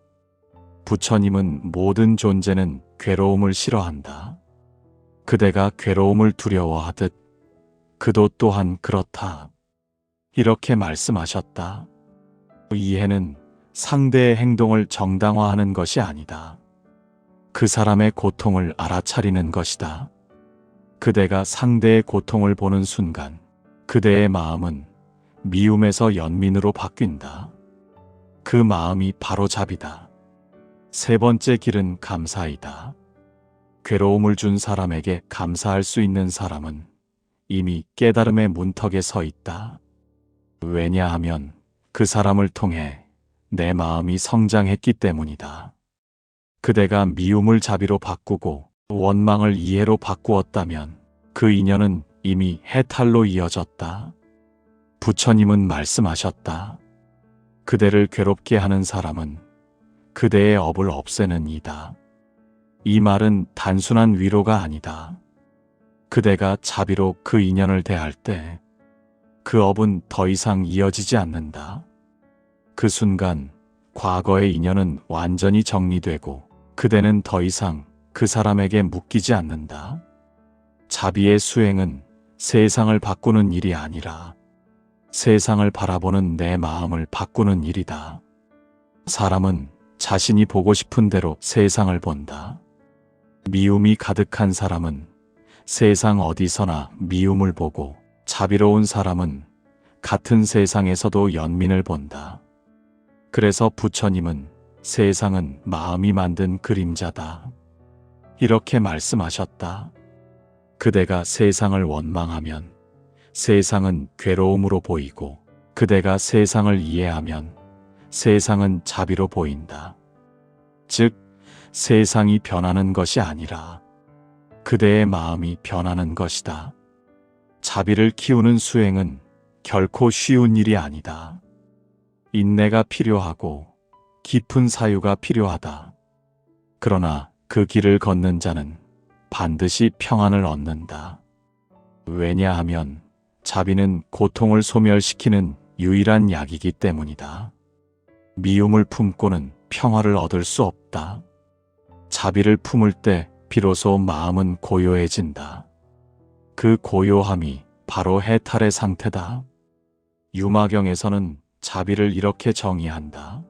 부처님은 모든 존재는 괴로움을 싫어한다. 그대가 괴로움을 두려워하듯 그도 또한 그렇다. 이렇게 말씀하셨다. 이해는 상대의 행동을 정당화하는 것이 아니다. 그 사람의 고통을 알아차리는 것이다. 그대가 상대의 고통을 보는 순간 그대의 마음은 미움에서 연민으로 바뀐다. 그 마음이 바로 자비다. 세 번째 길은 감사이다. 괴로움을 준 사람에게 감사할 수 있는 사람은 이미 깨달음의 문턱에 서 있다. 왜냐하면 그 사람을 통해 내 마음이 성장했기 때문이다. 그대가 미움을 자비로 바꾸고 원망을 이해로 바꾸었다면 그 인연은 이미 해탈로 이어졌다. 부처님은 말씀하셨다. 그대를 괴롭게 하는 사람은 그대의 업을 없애는 이다. 이 말은 단순한 위로가 아니다. 그대가 자비로 그 인연을 대할 때 그 업은 더 이상 이어지지 않는다. 그 순간 과거의 인연은 완전히 정리되고 그대는 더 이상 그 사람에게 묶이지 않는다. 자비의 수행은 세상을 바꾸는 일이 아니라 세상을 바라보는 내 마음을 바꾸는 일이다. 사람은 자신이 보고 싶은 대로 세상을 본다. 미움이 가득한 사람은 세상 어디서나 미움을 보고 자비로운 사람은 같은 세상에서도 연민을 본다. 그래서 부처님은 세상은 마음이 만든 그림자다. 이렇게 말씀하셨다. 그대가 세상을 원망하면 세상은 괴로움으로 보이고 그대가 세상을 이해하면 세상은 자비로 보인다. 즉, 세상이 변하는 것이 아니라 그대의 마음이 변하는 것이다. 자비를 키우는 수행은 결코 쉬운 일이 아니다. 인내가 필요하고 깊은 사유가 필요하다. 그러나 그 길을 걷는 자는 반드시 평안을 얻는다. 왜냐하면 자비는 고통을 소멸시키는 유일한 약이기 때문이다. 미움을 품고는 평화를 얻을 수 없다. 자비를 품을 때 비로소 마음은 고요해진다. 그 고요함이 바로 해탈의 상태다. 유마경에서는 자비를 이렇게 정의한다.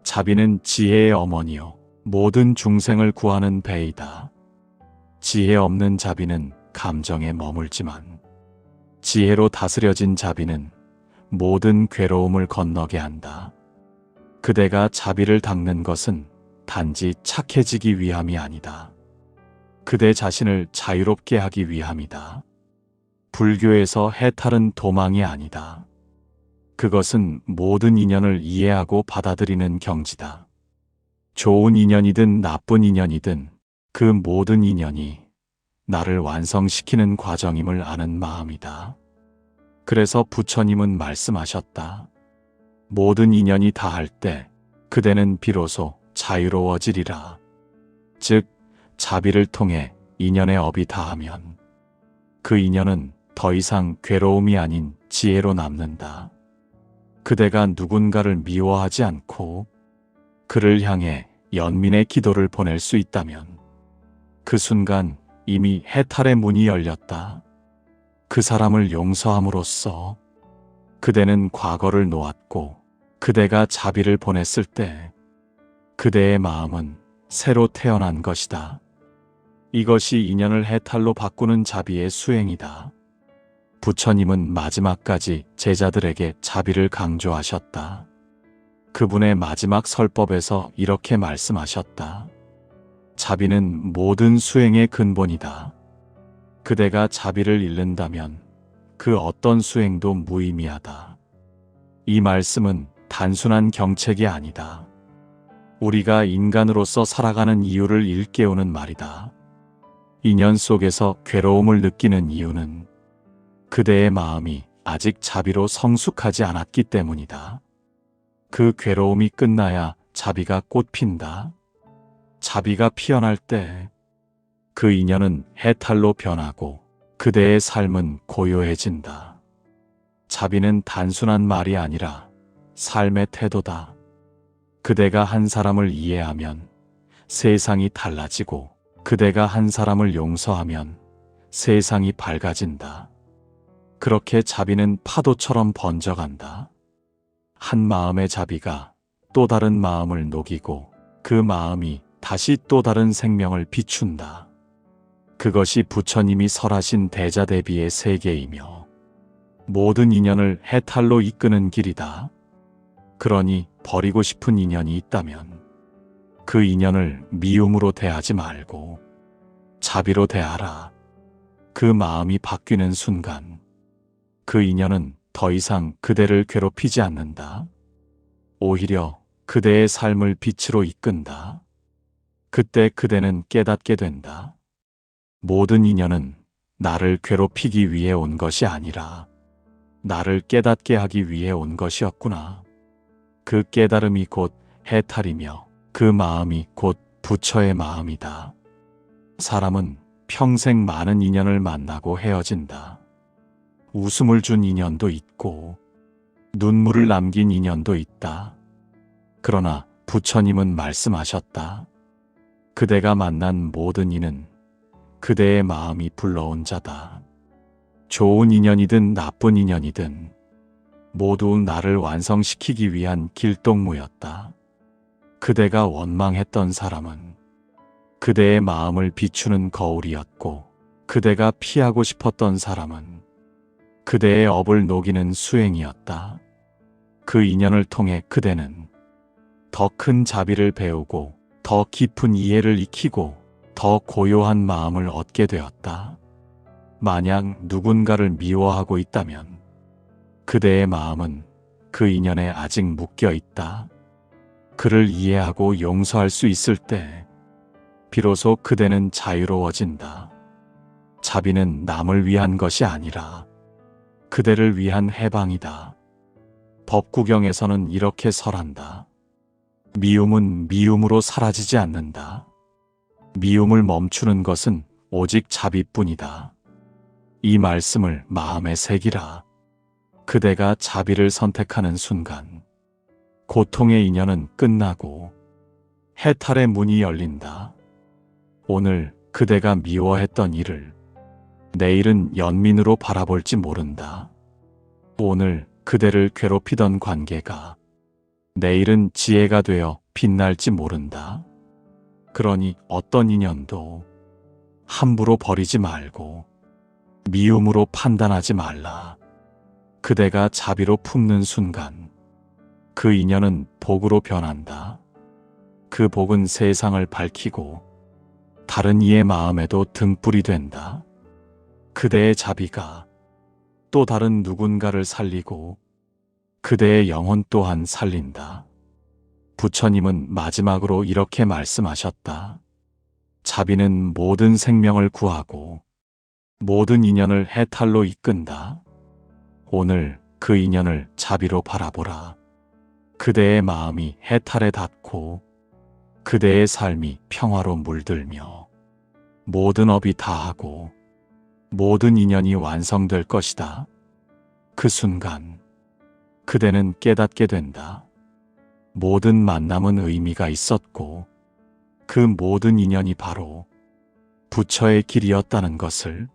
자비는 지혜의 어머니요 모든 중생을 구하는 배이다. 지혜 없는 자비는 감정에 머물지만 지혜로 다스려진 자비는 모든 괴로움을 건너게 한다. 그대가 자비를 닦는 것은 단지 착해지기 위함이 아니다. 그대 자신을 자유롭게 하기 위함이다. 불교에서 해탈은 도망이 아니다. 그것은 모든 인연을 이해하고 받아들이는 경지다. 좋은 인연이든 나쁜 인연이든 그 모든 인연이 나를 완성시키는 과정임을 아는 마음이다. 그래서 부처님은 말씀하셨다. 모든 인연이 다할 때 그대는 비로소 자유로워지리라. 즉, 자비를 통해 인연의 업이 다하면 그 인연은 더 이상 괴로움이 아닌 지혜로 남는다. 그대가 누군가를 미워하지 않고 그를 향해 연민의 기도를 보낼 수 있다면 그 순간 이미 해탈의 문이 열렸다. 그 사람을 용서함으로써 그대는 과거를 놓았고 그대가 자비를 보냈을 때 그대의 마음은 새로 태어난 것이다. 이것이 인연을 해탈로 바꾸는 자비의 수행이다. 부처님은 마지막까지 제자들에게 자비를 강조하셨다. 그분의 마지막 설법에서 이렇게 말씀하셨다. 자비는 모든 수행의 근본이다. 그대가 자비를 잃는다면 그 어떤 수행도 무의미하다. 이 말씀은 단순한 경책이 아니다. 우리가 인간으로서 살아가는 이유를 일깨우는 말이다. 인연 속에서 괴로움을 느끼는 이유는 그대의 마음이 아직 자비로 성숙하지 않았기 때문이다. 그 괴로움이 끝나야 자비가 꽃핀다. 자비가 피어날 때 그 인연은 해탈로 변하고 그대의 삶은 고요해진다. 자비는 단순한 말이 아니라 삶의 태도다. 그대가 한 사람을 이해하면 세상이 달라지고 그대가 한 사람을 용서하면 세상이 밝아진다. 그렇게 자비는 파도처럼 번져간다. 한 마음의 자비가 또 다른 마음을 녹이고 그 마음이 다시 또 다른 생명을 비춘다. 그것이 부처님이 설하신 대자대비의 세계이며 모든 인연을 해탈로 이끄는 길이다. 그러니 버리고 싶은 인연이 있다면 그 인연을 미움으로 대하지 말고 자비로 대하라. 그 마음이 바뀌는 순간 그 인연은 더 이상 그대를 괴롭히지 않는다. 오히려 그대의 삶을 빛으로 이끈다. 그때 그대는 깨닫게 된다. 모든 인연은 나를 괴롭히기 위해 온 것이 아니라 나를 깨닫게 하기 위해 온 것이었구나. 그 깨달음이 곧 해탈이며 그 마음이 곧 부처의 마음이다. 사람은 평생 많은 인연을 만나고 헤어진다. 웃음을 준 인연도 있고 눈물을 남긴 인연도 있다. 그러나 부처님은 말씀하셨다. 그대가 만난 모든 이는 그대의 마음이 불러온 자다. 좋은 인연이든 나쁜 인연이든 모두 나를 완성시키기 위한 길동무였다. 그대가 원망했던 사람은 그대의 마음을 비추는 거울이었고 그대가 피하고 싶었던 사람은 그대의 업을 녹이는 수행이었다. 그 인연을 통해 그대는 더 큰 자비를 배우고 더 깊은 이해를 익히고 더 고요한 마음을 얻게 되었다. 만약 누군가를 미워하고 있다면 그대의 마음은 그 인연에 아직 묶여 있다. 그를 이해하고 용서할 수 있을 때 비로소 그대는 자유로워진다. 자비는 남을 위한 것이 아니라 그대를 위한 해방이다. 법구경에서는 이렇게 설한다. 미움은 미움으로 사라지지 않는다. 미움을 멈추는 것은 오직 자비뿐이다. 이 말씀을 마음에 새기라. 그대가 자비를 선택하는 순간 고통의 인연은 끝나고 해탈의 문이 열린다. 오늘 그대가 미워했던 일을 내일은 연민으로 바라볼지 모른다. 오늘 그대를 괴롭히던 관계가 내일은 지혜가 되어 빛날지 모른다. 그러니 어떤 인연도 함부로 버리지 말고 미움으로 판단하지 말라. 그대가 자비로 품는 순간 그 인연은 복으로 변한다. 그 복은 세상을 밝히고 다른 이의 마음에도 등불이 된다. 그대의 자비가 또 다른 누군가를 살리고 그대의 영혼 또한 살린다. 부처님은 마지막으로 이렇게 말씀하셨다. 자비는 모든 생명을 구하고 모든 인연을 해탈로 이끈다. 오늘 그 인연을 자비로 바라보라. 그대의 마음이 해탈에 닿고 그대의 삶이 평화로 물들며 모든 업이 다하고 모든 인연이 완성될 것이다. 그 순간 그대는 깨닫게 된다. 모든 만남은 의미가 있었고 그 모든 인연이 바로 부처의 길이었다는 것을.